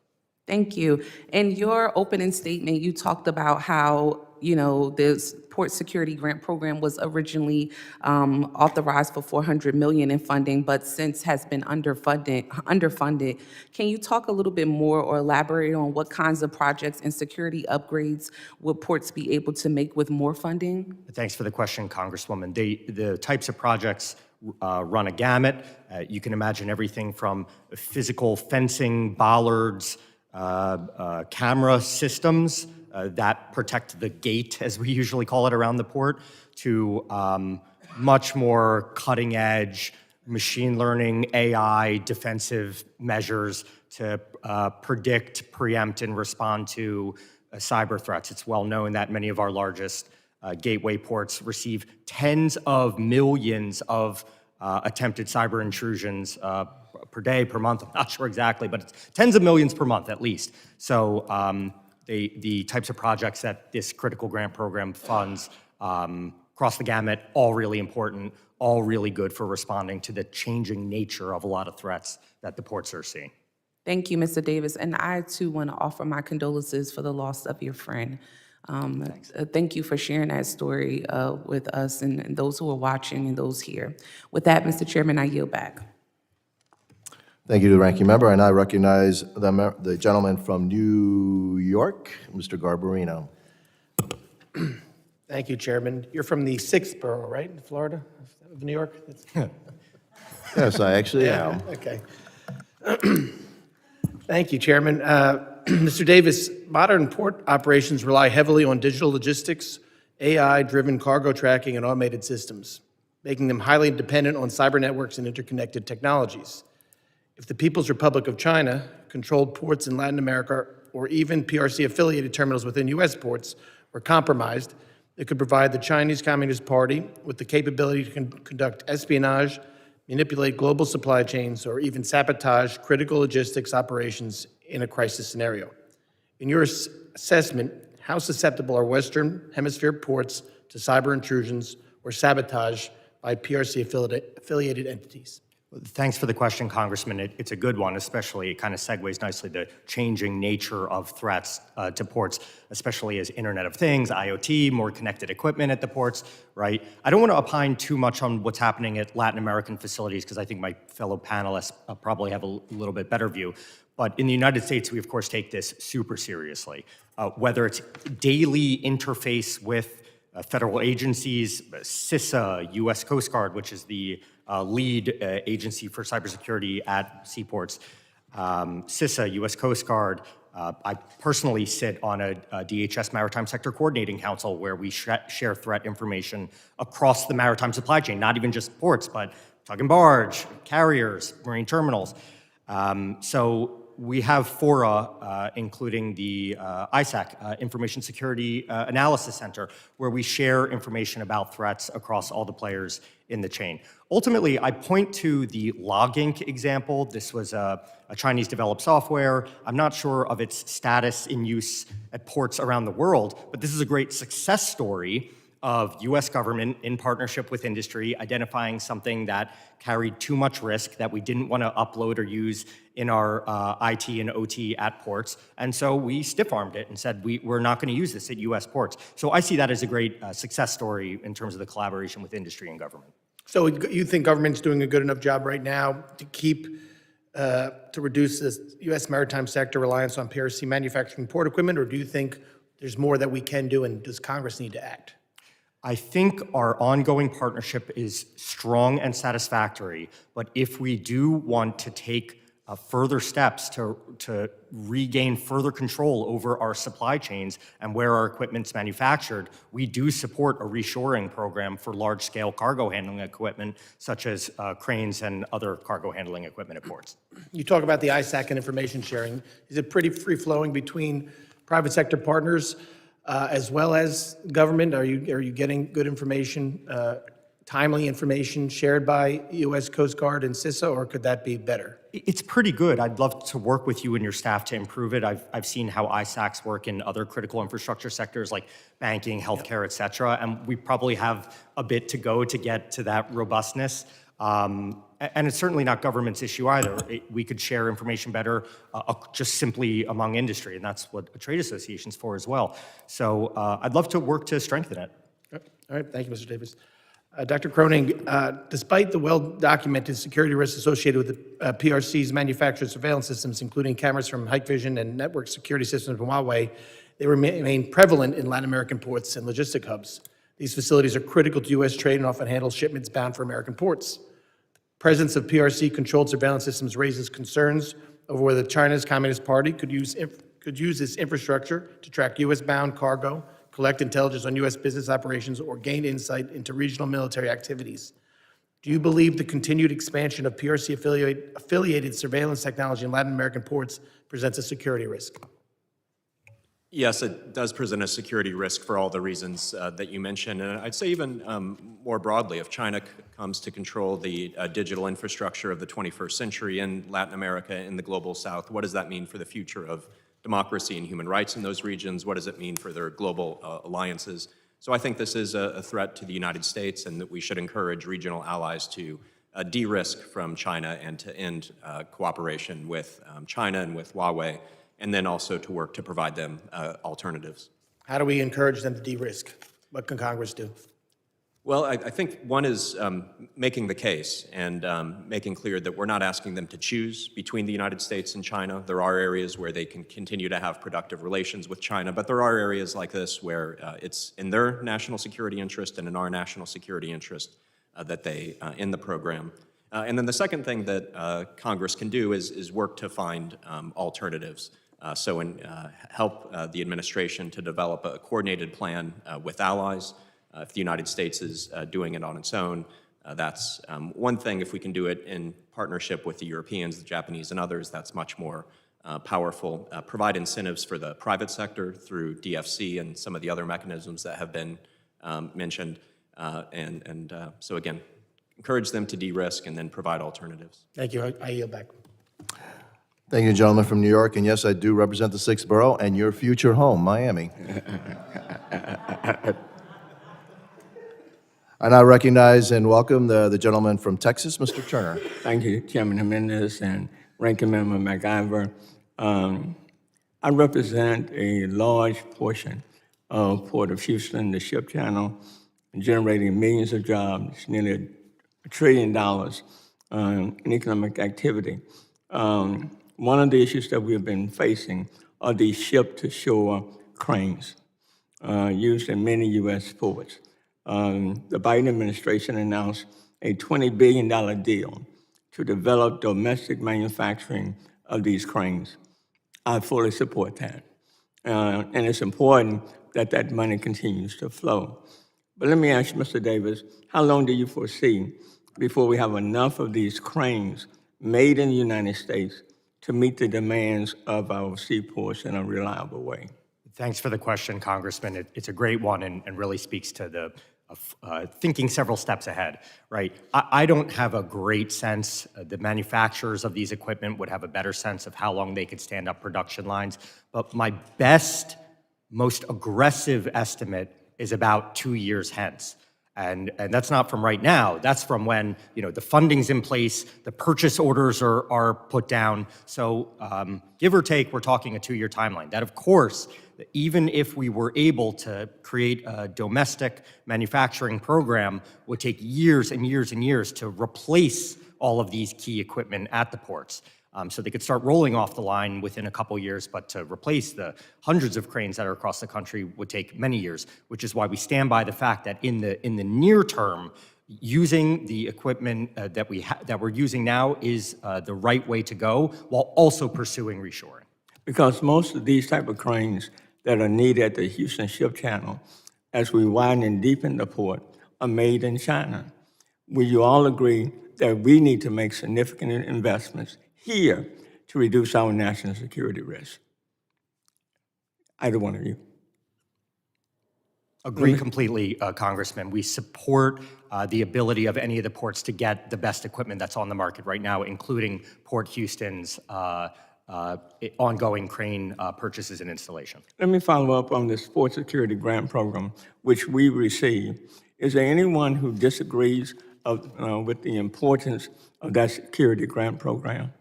Thank you. In your opening statement, you talked about how, this Port Security Grant Program was originally authorized for $400 million in funding, but since has been underfunded. Can you talk a little bit more or elaborate on what kinds of projects and security upgrades would ports be able to make with more funding? Thanks for the question, Congresswoman. The types of projects run a gamut. You can imagine everything from physical fencing, bollards, camera systems that protect the gate, as we usually call it, around the port, to much more cutting-edge machine learning, AI, defensive measures to predict, preempt, and respond to cyber threats. It's well known that many of our largest gateway ports receive tens of millions of attempted cyber intrusions per day, per month. I'm not sure exactly, but it's tens of millions per month at least. So the types of projects that this critical grant program funds across the gamut, all really important, all really good for responding to the changing nature of a lot of threats that the ports are seeing. Thank you, Mr. Davis. And I, too, want to offer my condolences for the loss of your friend. Thank you for sharing that story with us and those who are watching and those here. With that, Mr. Chairman, I yield back. Thank you to the ranking member, and I recognize the gentleman from New York, Mr. Garbarino. Thank you, Chairman. You're from the 6th borough, right, in Florida, of New York? Yes, I actually am. Okay. Thank you, Chairman. Mr. Davis, modern port operations rely heavily on digital logistics, AI-driven cargo tracking, and automated systems, making them highly dependent on cyber networks and interconnected technologies. If the People's Republic of China controlled ports in Latin America or even PRC-affiliated terminals within U.S. ports were compromised, it could provide the Chinese Communist Party with the capability to conduct espionage, manipulate global supply chains, or even sabotage critical logistics operations in a crisis scenario. In your assessment, how susceptible are Western Hemisphere ports to cyber intrusions or sabotage by PRC-affiliated entities? Thanks for the question, Congressman. It's a good one, especially it kind of segues nicely the changing nature of threats to ports, especially as Internet of Things, IoT, more connected equipment at the ports, right? I don't want to opine too much on what's happening at Latin American facilities because I think my fellow panelists probably have a little bit better view. But in the United States, we of course take this super seriously. Whether it's daily interface with federal agencies, CISA, U.S. Coast Guard, which is the lead agency for cybersecurity at seaports, CISA, U.S. Coast Guard. I personally sit on a DHS Maritime Sector Coordinating Council where we share threat information across the maritime supply chain, not even just ports, but tug and barge, carriers, marine terminals. So we have fora, including the Issac, Information Security Analysis Center, where we share information about threats across all the players in the chain. Ultimately, I point to the LogInc example. This was a Chinese-developed software. I'm not sure of its status in use at ports around the world, but this is a great success story of U.S. government in partnership with industry identifying something that carried too much risk that we didn't want to upload or use in our IT and OT at ports. And so we stiff-armed it and said, we're not going to use this at U.S. ports. So I see that as a great success story in terms of the collaboration with industry and government. So you think government's doing a good enough job right now to keep, to reduce the U.S. maritime sector reliance on PRC manufacturing port equipment, or do you think there's more that we can do and does Congress need to act? I think our ongoing partnership is strong and satisfactory, but if we do want to take further steps to regain further control over our supply chains and where our equipment's manufactured, we do support a reshoring program for large-scale cargo handling equipment, such as cranes and other cargo handling equipment at ports. You talk about the ISAC and information sharing. Is it pretty free-flowing between private sector partners as well as government? Are you getting good information, timely information shared by U.S. Coast Guard and CISA, or could that be better? It's pretty good. I'd love to work with you and your staff to improve it. I've seen how ISACs work in other critical infrastructure sectors like banking, healthcare, et cetera, and we probably have a bit to go to get to that robustness. And it's certainly not government's issue either. We could share information better just simply among industry, and that's what a trade association's for as well. So I'd love to work to strengthen it. All right, thank you, Mr. Davis. Dr. Kroenig, despite the well-documented security risks associated with the PRC's manufactured surveillance systems, including cameras from Hikvision and network security systems from Huawei, they remain prevalent in Latin American ports and logistic hubs. These facilities are critical to U.S. trade and often handle shipments bound for American ports. The presence of PRC-controlled surveillance systems raises concerns over whether China's Communist Party could use this infrastructure to track U.S.-bound cargo, collect intelligence on U.S. business operations, or gain insight into regional military activities. Do you believe the continued expansion of PRC affiliated surveillance technology in Latin American ports presents a security risk? Yes, it does present a security risk for all the reasons that you mentioned. And I'd say even more broadly, if China comes to control the digital infrastructure of the 21st century in Latin America, in the global south, what does that mean for the future of democracy and human rights in those regions? What does it mean for their global alliances? So I think this is a threat to the United States, and that we should encourage regional allies to de-risk from China and to end cooperation with China and with Huawei, and then also to work to provide them alternatives. How do we encourage them to de-risk? What can Congress do? Well, I think one is making the case and making clear that we're not asking them to choose between the United States and China. There are areas where they can continue to have productive relations with China, but there are areas like this where it's in their national security interest and in our national security interest that they end the program. And then the second thing that Congress can do is work to find alternatives. Help the administration to develop a coordinated plan with allies. If the United States is doing it on its own, that's one thing. If we can do it in partnership with the Europeans, the Japanese, and others, that's much more powerful. Provide incentives for the private sector through DFC and some of the other mechanisms that have been mentioned. So again, encourage them to de-risk and then provide alternatives. Thank you. I yield back. Thank you, gentleman from New York. And yes, I do represent the 6th borough and your future home, Miami. And I recognize and welcome the gentleman from Texas, Mr. Turner. Thank you, Chairman Jimenez and Ranking Member McIver. I represent a large portion of Port of Houston, the ship channel, generating millions of jobs, nearly $1 trillion in economic activity. One of the issues that we've been facing are these ship-to-shore cranes used in many U.S. ports. The Biden administration announced a $20 billion deal to develop domestic manufacturing of these cranes. I fully support that. And it's important that that money continues to flow. But let me ask you, Mr. Davis, how long do you foresee before we have enough of these cranes made in the United States to meet the demands of our seaports in a reliable way? Thanks for the question, Congressman. It's a great one and really speaks to the thinking several steps ahead, right? I don't have a great sense. The manufacturers of these equipment would have a better sense of how long they could stand up production lines. But my best, most aggressive estimate is about 2 years hence. And that's not from right now. That's from when the funding's in place, the purchase orders are put down. So give or take, we're talking a 2-year timeline. That, of course, even if we were able to create a domestic manufacturing program, would take years and years and years to replace all of these key equipment at the ports. So they could start rolling off the line within a couple years, but to replace the hundreds of cranes that are across the country would take many years, which is why we stand by the fact that in the near term, using the equipment that we're using now is the right way to go, while also pursuing reshoring. Because most of these type of cranes that are needed at the Houston Ship Channel, as we widen and deepen the port, are made in China. Will you all agree that we need to make significant investments here to reduce our national security risk? Either one of you. Agree completely, Congressman. We support the ability of any of the ports to get the best equipment that's on the market right now, including Port Houston's ongoing crane purchases and installation. Let me follow up on this Port Security Grant Program, which we receive. Is there anyone who disagrees with the importance of that security grant program?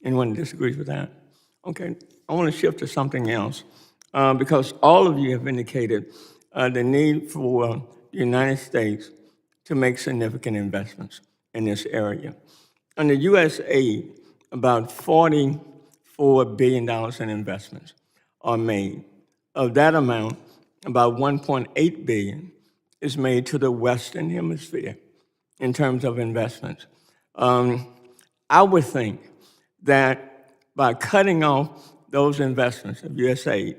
Anyone disagrees with that? Okay, I want to shift to something else because all of you have indicated the need for the United States to make significant investments in this area. Under U.S. aid, about $44 billion in investments are made. Of that amount, about $1.8 billion is made to the Western Hemisphere in terms of investments. I would think that by cutting off those investments of USAID,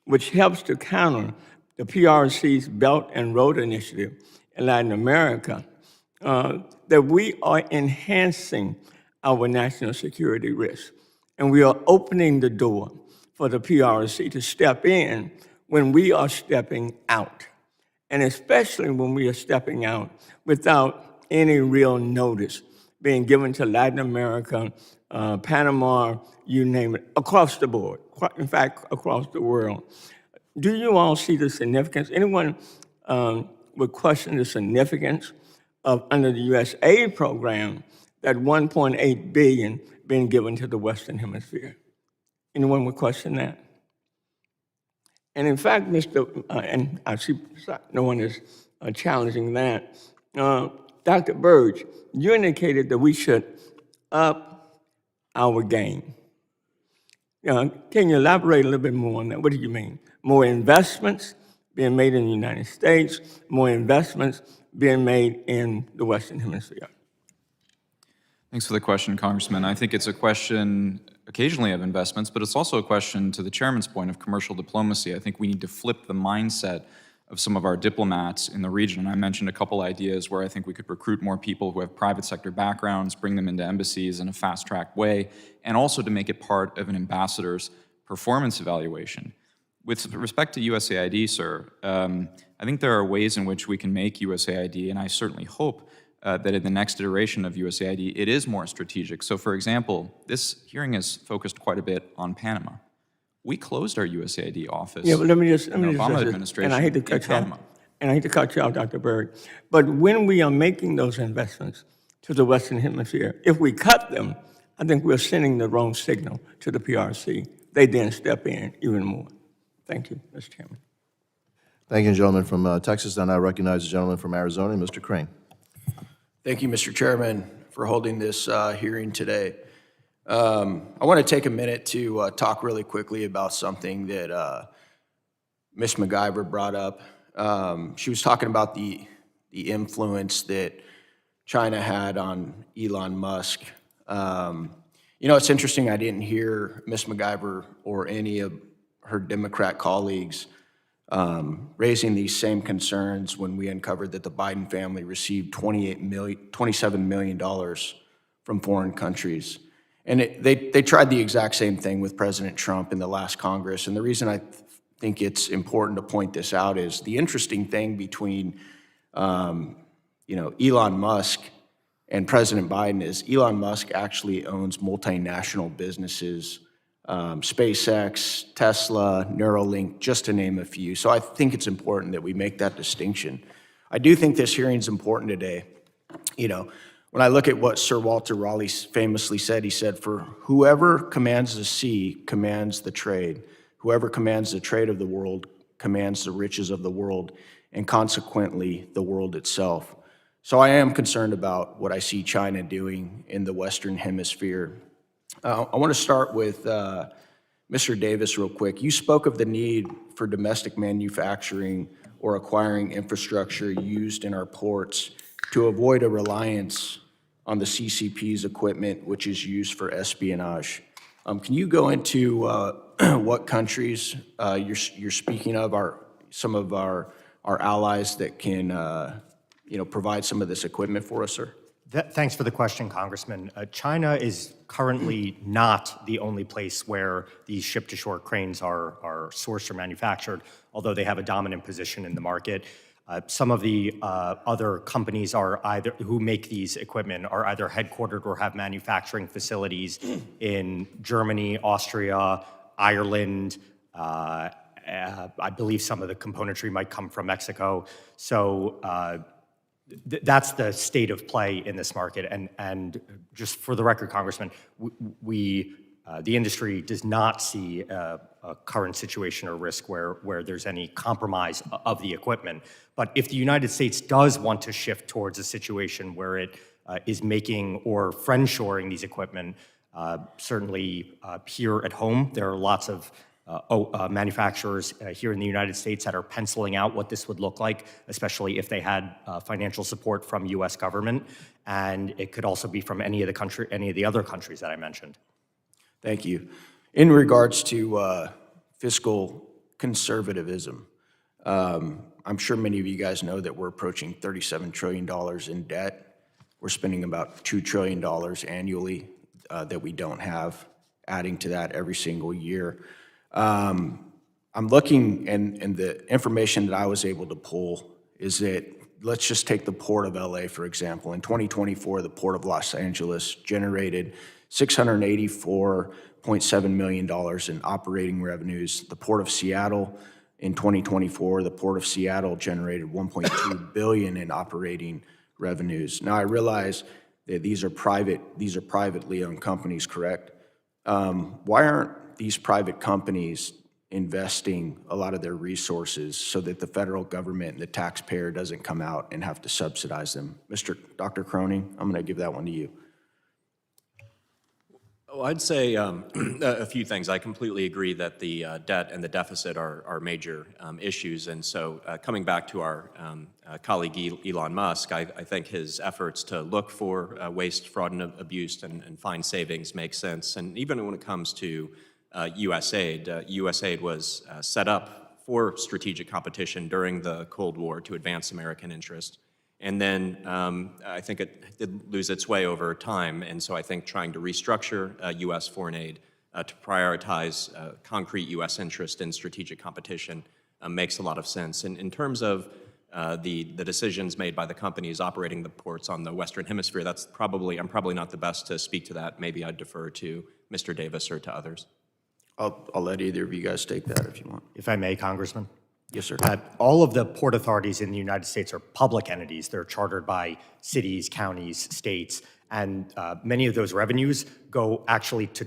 which helps to counter the PRC's Belt and Road Initiative in Latin America, that we are enhancing our national security risk. And we are opening the door for the PRC to step in when we are stepping out, and especially when we are stepping out without any real notice being given to Latin America, Panama, you name it, across the board, in fact, across the world. Do you all see the significance? Anyone would question the significance of, under the U.S. aid program, that $1.8 billion being given to the Western Hemisphere? Anyone would question that? And in fact, and I see no one is challenging that. Dr. Berg, you indicated that we should up our game. Can you elaborate a little bit more on that? What do you mean? More investments being made in the United States, more investments being made in the Western Hemisphere? Thanks for the question, Congressman. I think it's a question occasionally of investments, but it's also a question, to the chairman's point, of commercial diplomacy. I think we need to flip the mindset of some of our diplomats in the region. And I mentioned a couple ideas where I think we could recruit more people who have private sector backgrounds, bring them into embassies in a fast-track way, and also to make it part of an ambassador's performance evaluation. With respect to USAID, sir, I think there are ways in which we can make USAID, and I certainly hope that in the next iteration of USAID, it is more strategic. So for example, this hearing is focused quite a bit on Panama. We closed our USAID office Yeah, but let me just in the Obama administration and I hate to cut you off. And I hate to cut you off, Dr. Berg. But when we are making those investments to the Western Hemisphere, if we cut them, I think we're sending the wrong signal to the PRC. They then step in even more. Thank you, Mr. Chairman. Thank you, gentleman from Texas. And I recognize the gentleman from Arizona, Mr. Crane. Thank you, Mr. Chairman, for holding this hearing today. I want to take a minute to talk really quickly about something that Ms. MacIver brought up. She was talking about the influence that China had on Elon Musk. You know, it's interesting, I didn't hear Ms. MacIver or any of her Democrat colleagues raising these same concerns when we uncovered that the Biden family received $27 million from foreign countries. And they tried the exact same thing with President Trump in the last Congress. And the reason I think it's important to point this out is the interesting thing between Elon Musk and President Biden is Elon Musk actually owns multinational businesses, SpaceX, Tesla, Neuralink, just to name a few. So I think it's important that we make that distinction. I do think this hearing is important today. You know, when I look at what Sir Walter Raleigh famously said, he said, "For whoever commands the sea commands the trade. Whoever commands the trade of the world commands the riches of the world, and consequently the world itself." So I am concerned about what I see China doing in the Western Hemisphere. I want to start with Mr. Davis real quick. You spoke of the need for domestic manufacturing or acquiring infrastructure used in our ports to avoid a reliance on the CCP's equipment, which is used for espionage. Can you go into what countries you're speaking of are some of our allies that can provide some of this equipment for us, sir? Thanks for the question, Congressman. China is currently not the only place where these ship-to-shore cranes are sourced or manufactured, although they have a dominant position in the market. Some of the other companies who make these equipment are either headquartered or have manufacturing facilities in Germany, Austria, Ireland. I believe some of the componentry might come from Mexico. So that's the state of play in this market. And just for the record, Congressman, the industry does not see a current situation or risk where there's any compromise of the equipment. But if the United States does want to shift towards a situation where it is making or friend-shoring these equipment, certainly here at home, there are lots of manufacturers here in the United States that are penciling out what this would look like, especially if they had financial support from U.S. government, and it could also be from any of the other countries that I mentioned. Thank you. In regards to fiscal conservatism, I'm sure many of you guys know that we're approaching $37 trillion in debt. We're spending about $2 trillion annually that we don't have, adding to that every single year. I'm looking, and the information that I was able to pull is that, let's just take the Port of LA, for example. In 2024, the Port of Los Angeles generated $684.7 million in operating revenues. The Port of Seattle, in 2024, the Port of Seattle generated $1.2 billion in operating revenues. Now, I realize that these are privately owned companies, correct? Why aren't these private companies investing a lot of their resources so that the federal government and the taxpayer doesn't come out and have to subsidize them? Dr. Kroenig, I'm going to give that one to you. Well, I'd say a few things. I completely agree that the debt and the deficit are major issues. And so coming back to our colleague Elon Musk, I think his efforts to look for waste, fraud, and abuse and find savings make sense. And even when it comes to USAID was set up for strategic competition during the Cold War to advance American interest. And then I think it did lose its way over time. And so I think trying to restructure U.S. foreign aid to prioritize concrete U.S. interest in strategic competition makes a lot of sense. And in terms of the decisions made by the companies operating the ports on the Western Hemisphere, I'm probably not the best to speak to that. Maybe I'd defer to Mr. Davis or to others. I'll let either of you guys take that if you want. If I may, Congressman. Yes, sir. All of the port authorities in the United States are public entities. They're chartered by cities, counties, states, and many of those revenues go actually to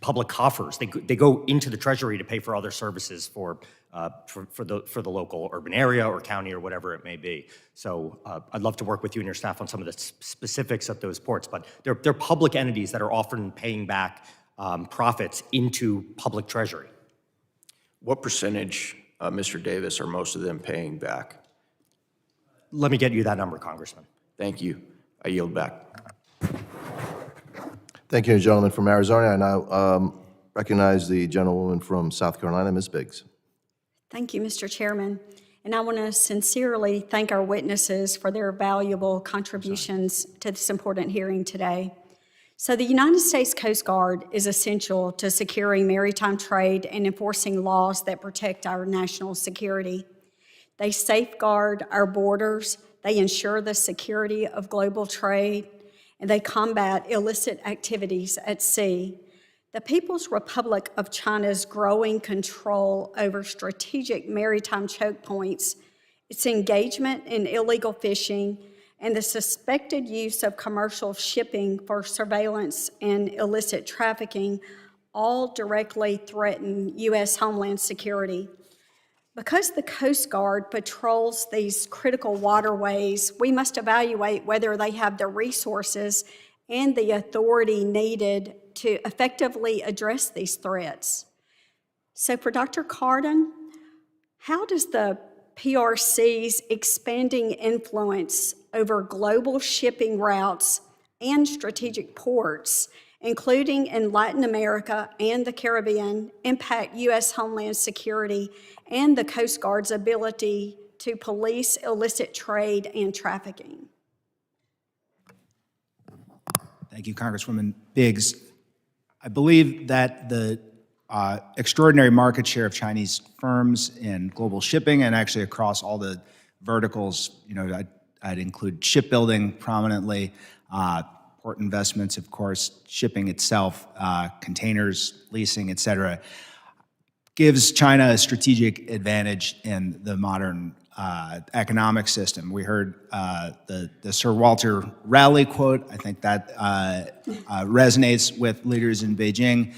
public coffers. They go into the Treasury to pay for other services for the local urban area or county or whatever it may be. So I'd love to work with you and your staff on some of the specifics of those ports, but they're public entities that are often paying back profits into public treasury. What percentage, Mr. Davis, are most of them paying back? Let me get you that number, Congressman. Thank you. I yield back. Thank you, gentleman from Arizona. I now recognize the gentlewoman from South Carolina, Ms. Biggs. Thank you, Mr. Chairman. And I want to sincerely thank our witnesses for their valuable contributions to this important hearing today. So the United States Coast Guard is essential to securing maritime trade and enforcing laws that protect our national security. They safeguard our borders, they ensure the security of global trade, and they combat illicit activities at sea. The People's Republic of China's growing control over strategic maritime choke points, its engagement in illegal fishing, and the suspected use of commercial shipping for surveillance and illicit trafficking all directly threaten U.S. Homeland Security. Because the Coast Guard patrols these critical waterways, we must evaluate whether they have the resources and the authority needed to effectively address these threats. So for Dr. Kardon, how does the PRC's expanding influence over global shipping routes and strategic ports, including in Latin America and the Caribbean, impact U.S. Homeland Security and the Coast Guard's ability to police illicit trade and trafficking? Thank you, Congresswoman Biggs. I believe that the extraordinary market share of Chinese firms in global shipping and actually across all the verticals, I'd include shipbuilding prominently, port investments, of course, shipping itself, containers, leasing, et cetera, gives China a strategic advantage in the modern economic system. We heard the Sir Walter Raleigh quote. I think that resonates with leaders in Beijing.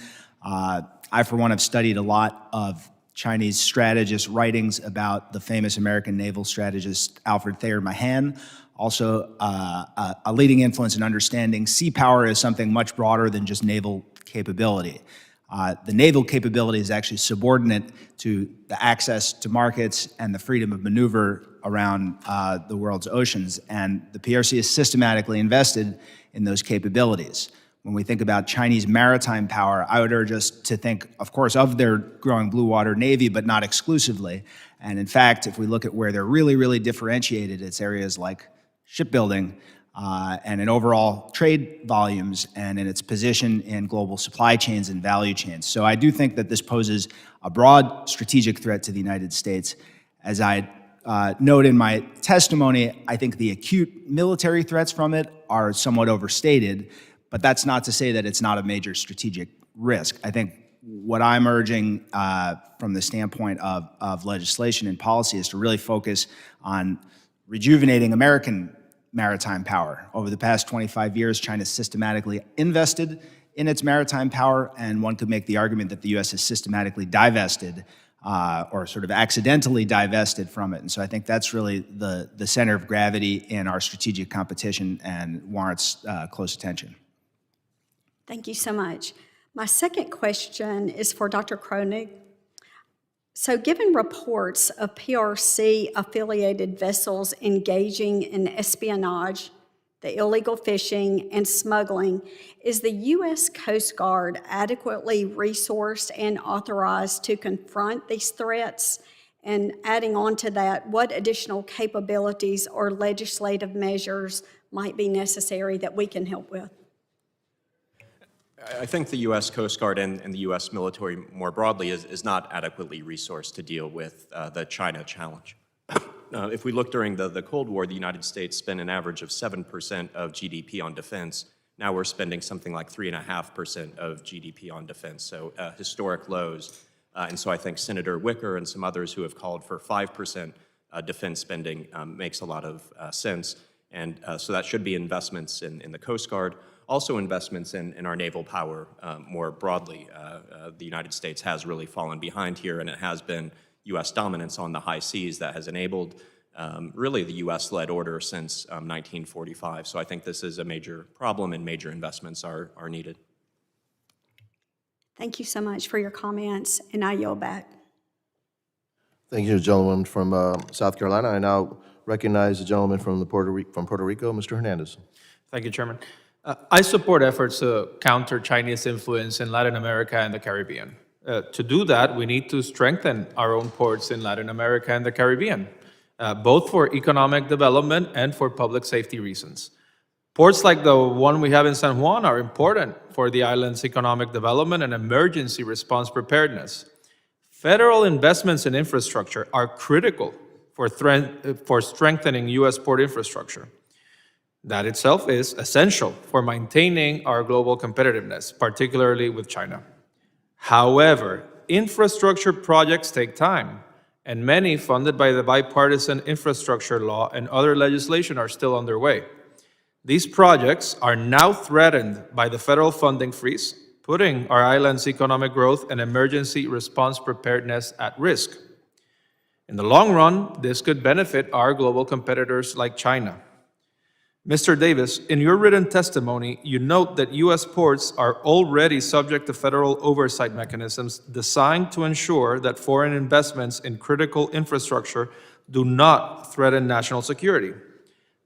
I, for one, have studied a lot of Chinese strategists' writings about the famous American naval strategist Alfred Thayer Mahan, also a leading influence in understanding sea power as something much broader than just naval capability. The naval capability is actually subordinate to the access to markets and the freedom of maneuver around the world's oceans, and the PRC is systematically invested in those capabilities. When we think about Chinese maritime power, I would urge us to think, of course, of their growing blue water navy, but not exclusively. And in fact, if we look at where they're really, really differentiated, it's areas like shipbuilding and in overall trade volumes and in its position in global supply chains and value chains. So I do think that this poses a broad strategic threat to the United States. As I note in my testimony, I think the acute military threats from it are somewhat overstated, but that's not to say that it's not a major strategic risk. I think what I'm urging from the standpoint of legislation and policy is to really focus on rejuvenating American maritime power. Over the past 25 years, China systematically invested in its maritime power, and one could make the argument that the U.S. has systematically divested or sort of accidentally divested from it. And so I think that's really the center of gravity in our strategic competition and warrants close attention. Thank you so much. My second question is for Dr. Kroenig. So given reports of PRC-affiliated vessels engaging in espionage, the illegal fishing, and smuggling, is the U.S. Coast Guard adequately resourced and authorized to confront these threats? And adding on to that, what additional capabilities or legislative measures might be necessary that we can help with? I think the U.S. Coast Guard and the U.S. military more broadly is not adequately resourced to deal with the China challenge. If we look during the Cold War, the United States spent an average of 7% of GDP on defense. Now we're spending something like 3.5% of GDP on defense, so historic lows. And so I think Senator Wicker and some others who have called for 5% defense spending makes a lot of sense. And so that should be investments in the Coast Guard. Also investments in our naval power more broadly. The United States has really fallen behind here, and it has been U.S. dominance on the high seas that has enabled really the U.S.-led order since 1945. So I think this is a major problem, and major investments are needed. Thank you so much for your comments, and I yield back. Thank you, gentleman from South Carolina. I now recognize the gentleman from Puerto Rico, Mr. Hernandez. Thank you, Chairman. I support efforts to counter Chinese influence in Latin America and the Caribbean. To do that, we need to strengthen our own ports in Latin America and the Caribbean, both for economic development and for public safety reasons. Ports like the one we have in San Juan are important for the island's economic development and emergency response preparedness. Federal investments in infrastructure are critical for strengthening U.S. port infrastructure. That itself is essential for maintaining our global competitiveness, particularly with China. However, infrastructure projects take time, and many funded by the bipartisan infrastructure law and other legislation are still underway. These projects are now threatened by the federal funding freeze, putting our island's economic growth and emergency response preparedness at risk. In the long run, this could benefit our global competitors like China. Mr. Davis, in your written testimony, you note that U.S. ports are already subject to federal oversight mechanisms designed to ensure that foreign investments in critical infrastructure do not threaten national security.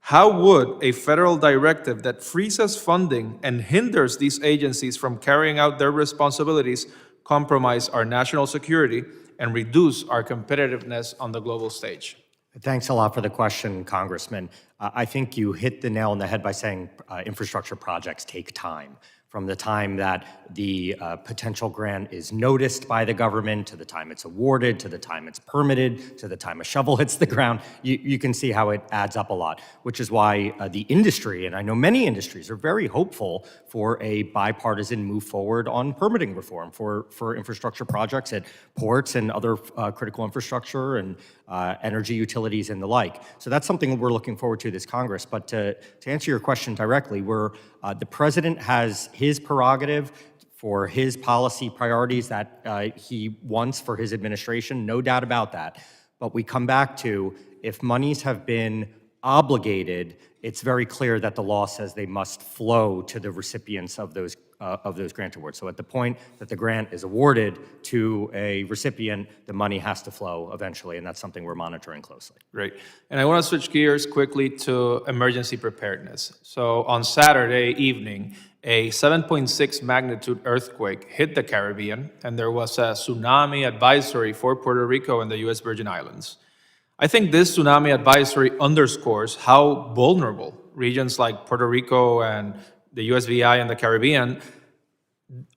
How would a federal directive that freezes funding and hinders these agencies from carrying out their responsibilities compromise our national security and reduce our competitiveness on the global stage? Thanks a lot for the question, Congressman. I think you hit the nail on the head by saying infrastructure projects take time. From the time that the potential grant is noticed by the government, to the time it's awarded, to the time it's permitted, to the time a shovel hits the ground, you can see how it adds up a lot, which is why the industry, and I know many industries, are very hopeful for a bipartisan move forward on permitting reform for infrastructure projects at ports and other critical infrastructure and energy utilities and the like. So that's something we're looking forward to this Congress. But to answer your question directly, the president has his prerogative for his policy priorities that he wants for his administration, no doubt about that. But we come back to, if monies have been obligated, it's very clear that the law says they must flow to the recipients of those grant awards. So at the point that the grant is awarded to a recipient, the money has to flow eventually, and that's something we're monitoring closely. Great. And I want to switch gears quickly to emergency preparedness. So on Saturday evening, a 7.6 magnitude earthquake hit the Caribbean, and there was a tsunami advisory for Puerto Rico and the U.S. Virgin Islands. I think this tsunami advisory underscores how vulnerable regions like Puerto Rico and the USVI and the Caribbean,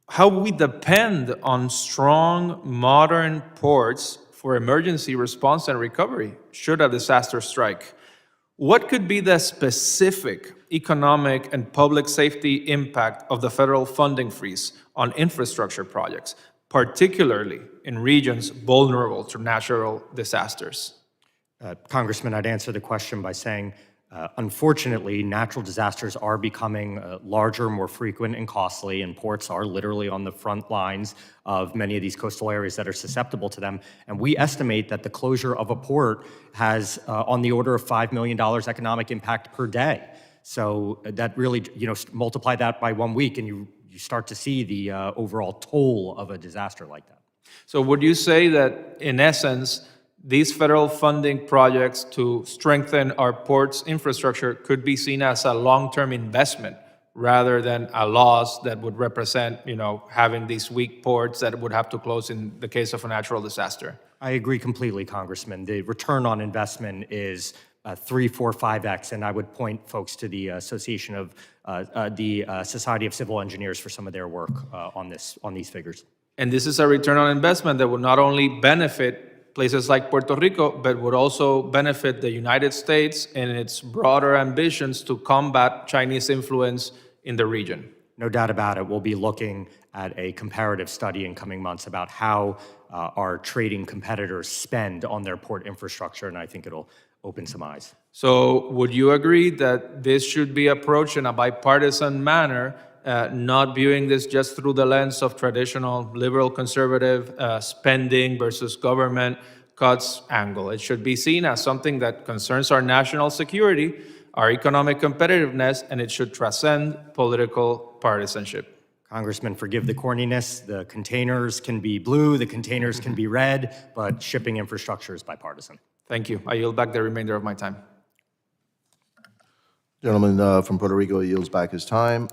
how we depend on strong, modern ports for emergency response and recovery should a disaster strike. What could be the specific economic and public safety impact of the federal funding freeze on infrastructure projects, particularly in regions vulnerable to natural disasters? Congressman, I'd answer the question by saying, unfortunately, natural disasters are becoming larger, more frequent, and costly, and ports are literally on the front lines of many of these coastal areas that are susceptible to them. And we estimate that the closure of a port has on the order of $5 million economic impact per day. So that really, multiply that by 1 week, and you start to see the overall toll of a disaster like that. So would you say that, in essence, these federal funding projects to strengthen our ports infrastructure could be seen as a long-term investment rather than a loss that would represent, having these weak ports that would have to close in the case of a natural disaster? I agree completely, Congressman. The return on investment is 3, 4, 5x, and I would point folks to the Association of the Society of Civil Engineers for some of their work on these figures. And this is a return on investment that would not only benefit places like Puerto Rico, but would also benefit the United States in its broader ambitions to combat Chinese influence in the region. No doubt about it. We'll be looking at a comparative study in coming months about how our trading competitors spend on their port infrastructure, and I think it'll open some eyes. So would you agree that this should be approached in a bipartisan manner, not viewing this just through the lens of traditional liberal conservative spending versus government cuts angle? It should be seen as something that concerns our national security, our economic competitiveness, and it should transcend political partisanship. Congressman, forgive the corniness. The containers can be blue, the containers can be red, but shipping infrastructure is bipartisan. Thank you. I yield back the remainder of my time. Gentleman from Puerto Rico yields back his time.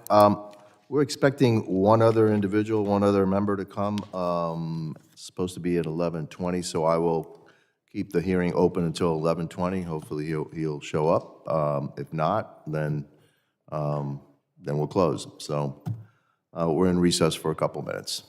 We're expecting one other individual, one other member to come. It's supposed to be at 11:20, so I will keep the hearing open until 11:20. Hopefully he'll show up. If not, then we'll close. So we're in recess for a couple minutes.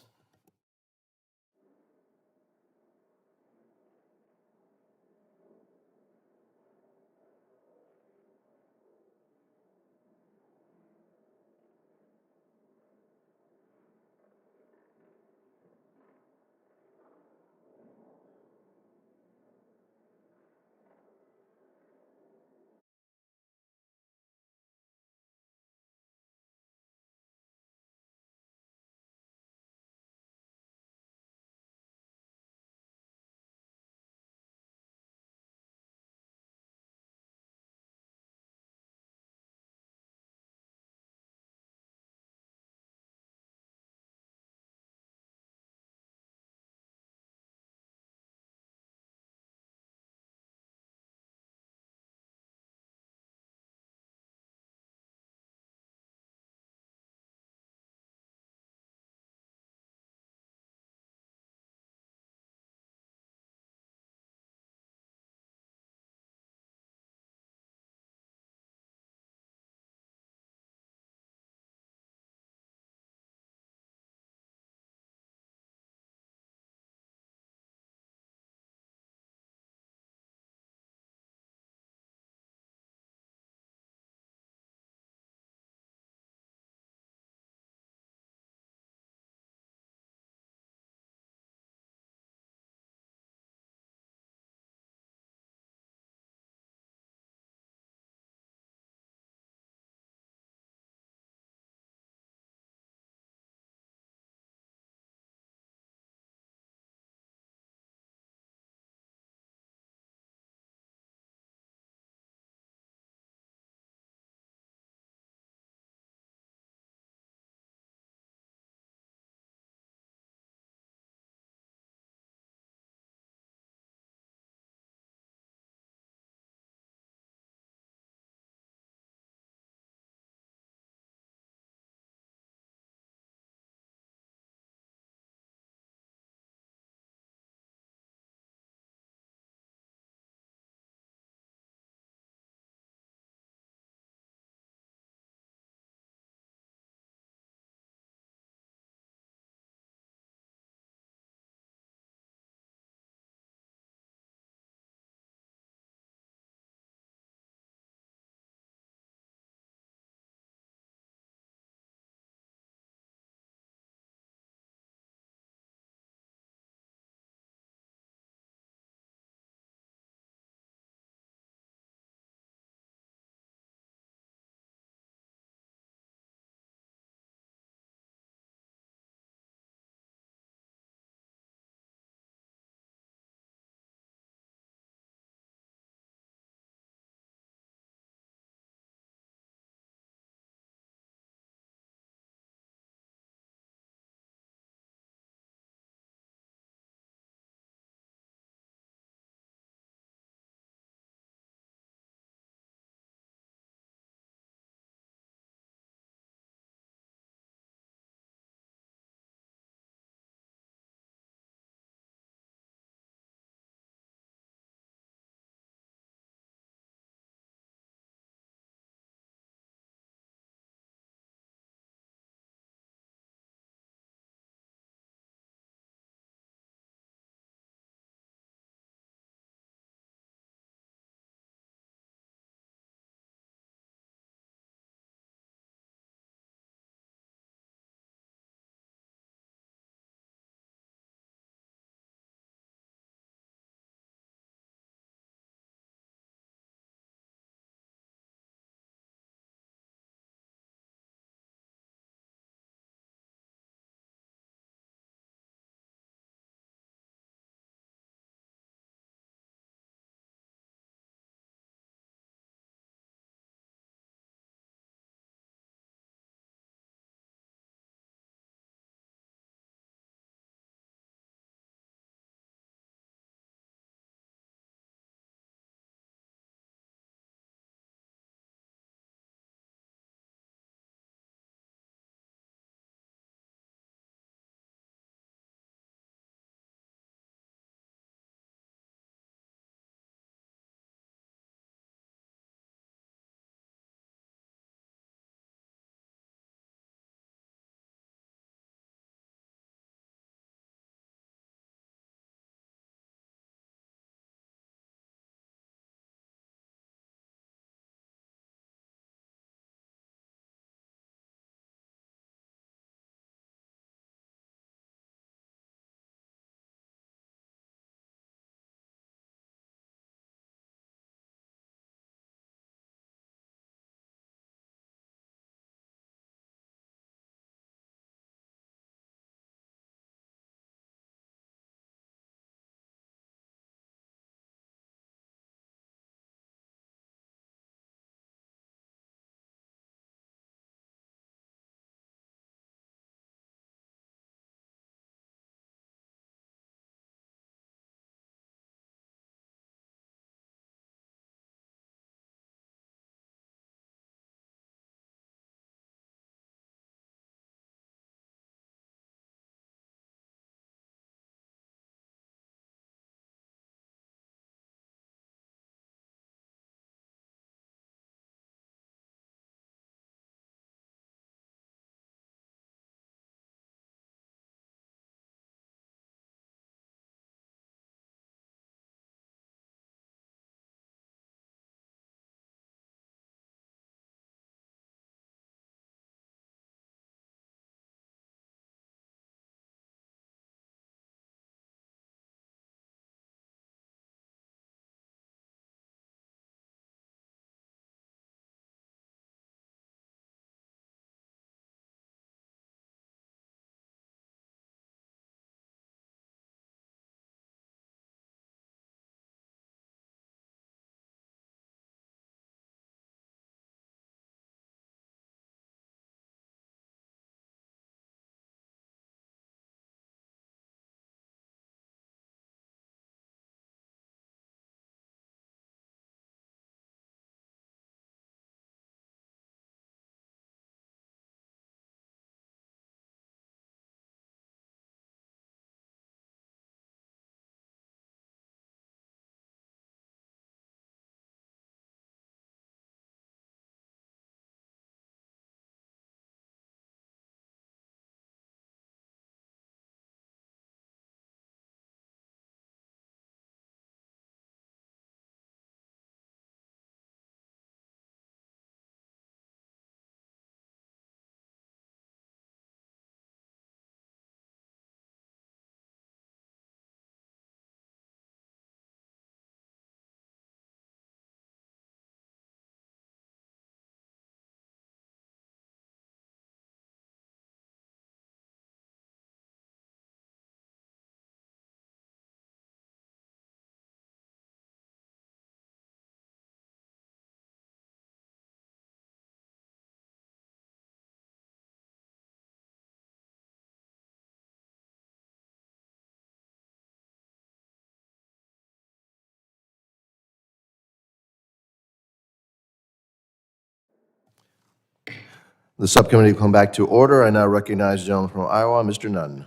The subcommittee will come back to order. I now recognize the gentleman from Iowa, Mr. Nunn.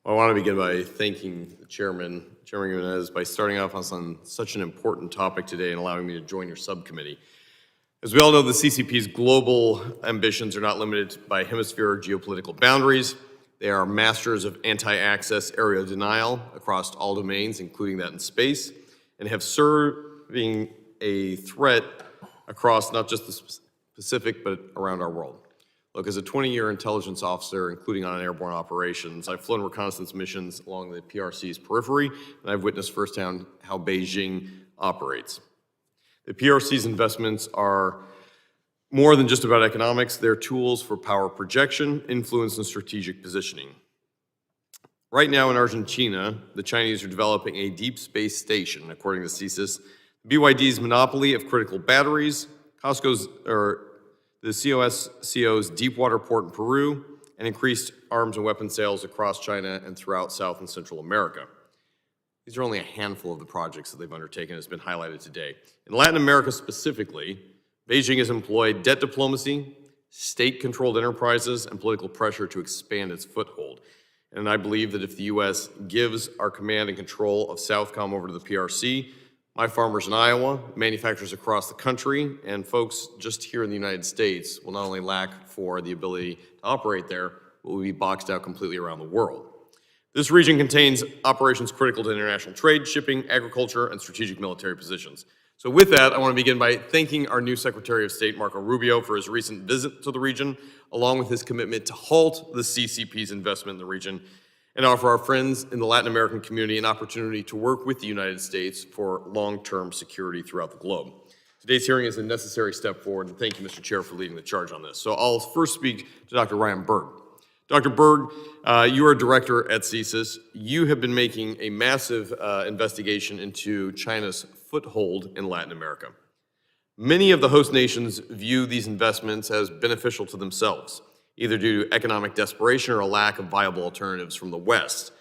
Well, I want to begin by thanking the Chairman Jimenez, by starting off on such an important topic today and allowing me to join your subcommittee. As we all know, the CCP's global ambitions are not limited by hemisphere or geopolitical boundaries. They are masters of anti-access area denial across all domains, including that in space, and have serving a threat across not just the Pacific, but around our world. Look, as a 20-year intelligence officer, including on airborne operations, I've flown reconnaissance missions along the PRC's periphery, and I've witnessed firsthand how Beijing operates. The PRC's investments are more than just about economics. They're tools for power projection, influence, and strategic positioning. Right now in Argentina, the Chinese are developing a deep space station, according to CSIS. BYD's monopoly of critical batteries, the COSCO's deep water port in Peru, and increased arms and weapon sales across China and throughout South and Central America. These are only a handful of the projects that they've undertaken, as has been highlighted today. In Latin America specifically, Beijing has employed debt diplomacy, state-controlled enterprises, and political pressure to expand its foothold. And I believe that if the U.S. gives our command and control of Southcom over to the PRC, my farmers in Iowa, manufacturers across the country, and folks just here in the United States will not only lack for the ability to operate there, but will be boxed out completely around the world. This region contains operations critical to international trade, shipping, agriculture, and strategic military positions. So with that, I want to begin by thanking our new Secretary of State, Marco Rubio, for his recent visit to the region, along with his commitment to halt the CCP's investment in the region and offer our friends in the Latin American community an opportunity to work with the United States for long-term security throughout the globe. Today's hearing is a necessary step forward, and thank you, Mr. Chair, for leading the charge on this. So I'll first speak to Dr. Ryan Berg. Dr. Berg, you are a director at CSIS. You have been making a massive investigation into China's foothold in Latin America. Many of the host nations view these investments as beneficial to themselves, either due to economic desperation or a lack of viable alternatives from the West.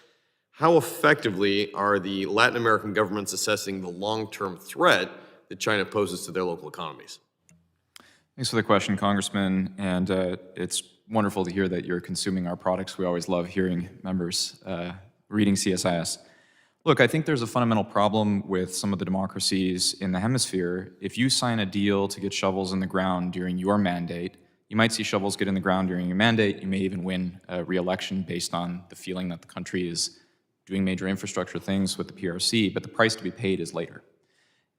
How effectively are the Latin American governments assessing the long-term threat that China poses to their local economies? Thanks for the question, Congressman, and it's wonderful to hear that you're consuming our products. We always love hearing members reading CSIS. Look, I think there's a fundamental problem with some of the democracies in the hemisphere. If you sign a deal to get shovels in the ground during your mandate, you might see shovels get in the ground during your mandate. You may even win a re-election based on the feeling that the country is doing major infrastructure things with the PRC, but the price to be paid is later.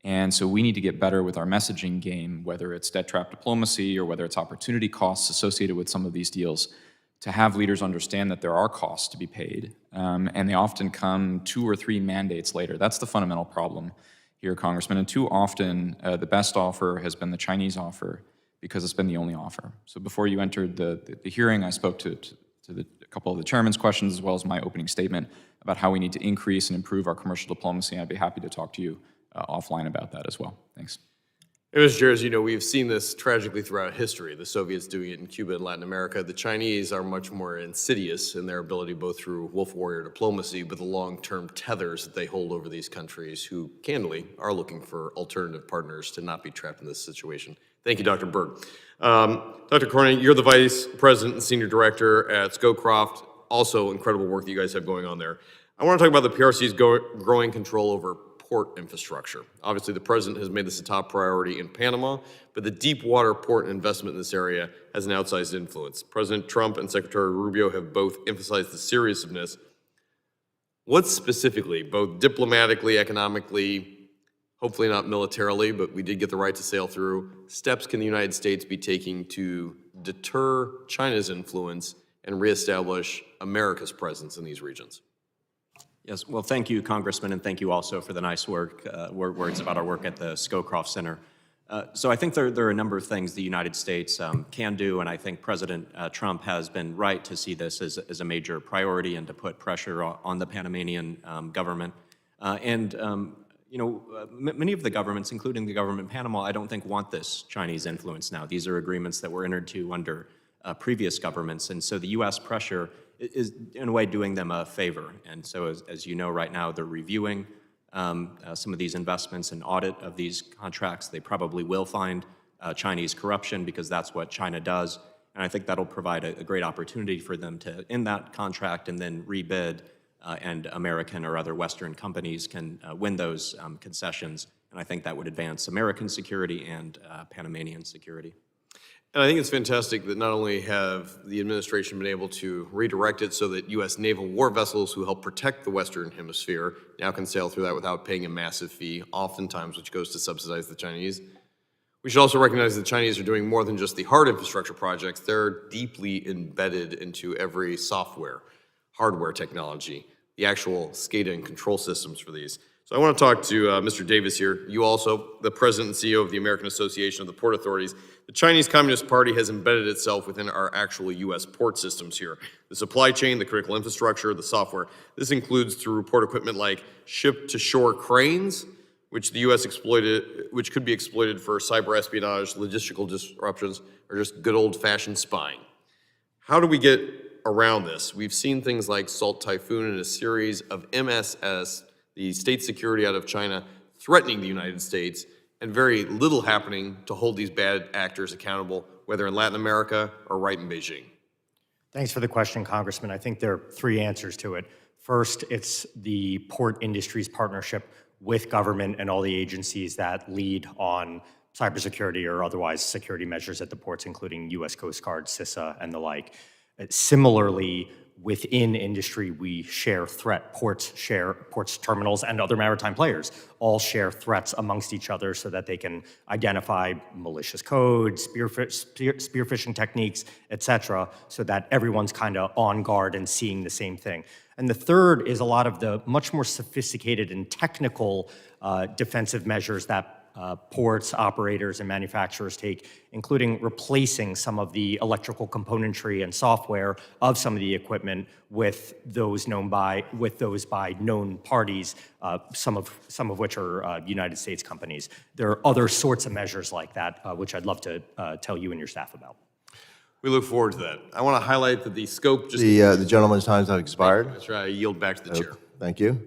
And so we need to get better with our messaging game, whether it's debt trap diplomacy or whether it's opportunity costs associated with some of these deals, to have leaders understand that there are costs to be paid, and they often come 2 or 3 mandates later. That's the fundamental problem here, Congressman. And too often, the best offer has been the Chinese offer, because it's been the only offer. So before you entered the hearing, I spoke to a couple of the chairman's questions as well as my opening statement about how we need to increase and improve our commercial diplomacy. I'd be happy to talk to you offline about that as well. Thanks. Mr. Chair, as you know, we've seen this tragically throughout history. The Soviets doing it in Cuba and Latin America. The Chinese are much more insidious in their ability, both through wolf warrior diplomacy, but the long-term tethers that they hold over these countries who, candidly, are looking for alternative partners to not be trapped in this situation. Thank you, Dr. Berg. Dr. Kroenig, you're the Vice President and Senior Director at Scowcroft. Also, incredible work that you guys have going on there. I want to talk about the PRC's growing control over port infrastructure. Obviously, the President has made this a top priority in Panama, but the deep water port investment in this area has an outsized influence. President Trump and Secretary Rubio have both emphasized the seriousness. What specifically, both diplomatically, economically, hopefully not militarily, but we did get the right to sail through, steps can the United States be taking to deter China's influence and reestablish America's presence in these regions? Yes, well, thank you, Congressman, and thank you also for the nice words about our work at the Scowcroft Center. So I think there are a number of things the United States can do, and I think President Trump has been right to see this as a major priority and to put pressure on the Panamanian government. Many of the governments, including the government in Panama, I don't think want this Chinese influence now. These are agreements that were entered to under previous governments, and so the U.S. pressure is in a way doing them a favor. And so as you know right now, they're reviewing some of these investments and audit of these contracts. They probably will find Chinese corruption, because that's what China does. And I think that'll provide a great opportunity for them to end that contract and then rebid, and American or other Western companies can win those concessions. And I think that would advance American security and Panamanian security. And I think it's fantastic that not only have the administration been able to redirect it so that U.S. naval war vessels who help protect the Western Hemisphere now can sail through that without paying a massive fee, oftentimes which goes to subsidize the Chinese. We should also recognize that the Chinese are doing more than just the hard infrastructure projects. They're deeply embedded into every software, hardware technology, the actual SCADA and control systems for these. So I want to talk to Mr. Davis here. You also, the president and CEO of the American Association of the Port Authorities. The Chinese Communist Party has embedded itself within our actual U.S. port systems here. The supply chain, the critical infrastructure, the software. This includes through port equipment like ship-to-shore cranes, which the U.S. which could be exploited for cyber espionage, logistical disruptions, or just good old-fashioned spying. How do we get around this? We've seen things like Salt Typhoon and a series of MSS, the state security out of China, threatening the United States, and very little happening to hold these bad actors accountable, whether in Latin America or right in Beijing. Thanks for the question, Congressman. I think there are three answers to it. First, it's the port industry's partnership with government and all the agencies that lead on cybersecurity or otherwise security measures at the ports, including U.S. Coast Guard, CISA, and the like. Similarly, within industry, we share ports, terminals, and other maritime players all share threats amongst each other so that they can identify malicious codes, spearfishing techniques, et cetera, so that everyone's kind of on guard and seeing the same thing. And the third is a lot of the much more sophisticated and technical defensive measures that ports, operators, and manufacturers take, including replacing some of the electrical componentry and software of some of the equipment with those by known parties, some of which are United States companies. There are other sorts of measures like that, which I'd love to tell you and your staff about. We look forward to that. I want to highlight that the scope just... The gentleman's times have expired. That's right. I yield back to the chair. Thank you.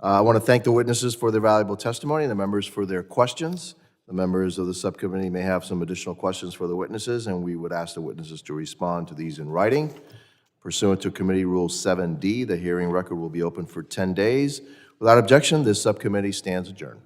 I want to thank the witnesses for their valuable testimony and the members for their questions. The members of the subcommittee may have some additional questions for the witnesses, and we would ask the witnesses to respond to these in writing. Pursuant to Committee Rule 7D, the hearing record will be open for 10 days. Without objection, this subcommittee stands adjourned.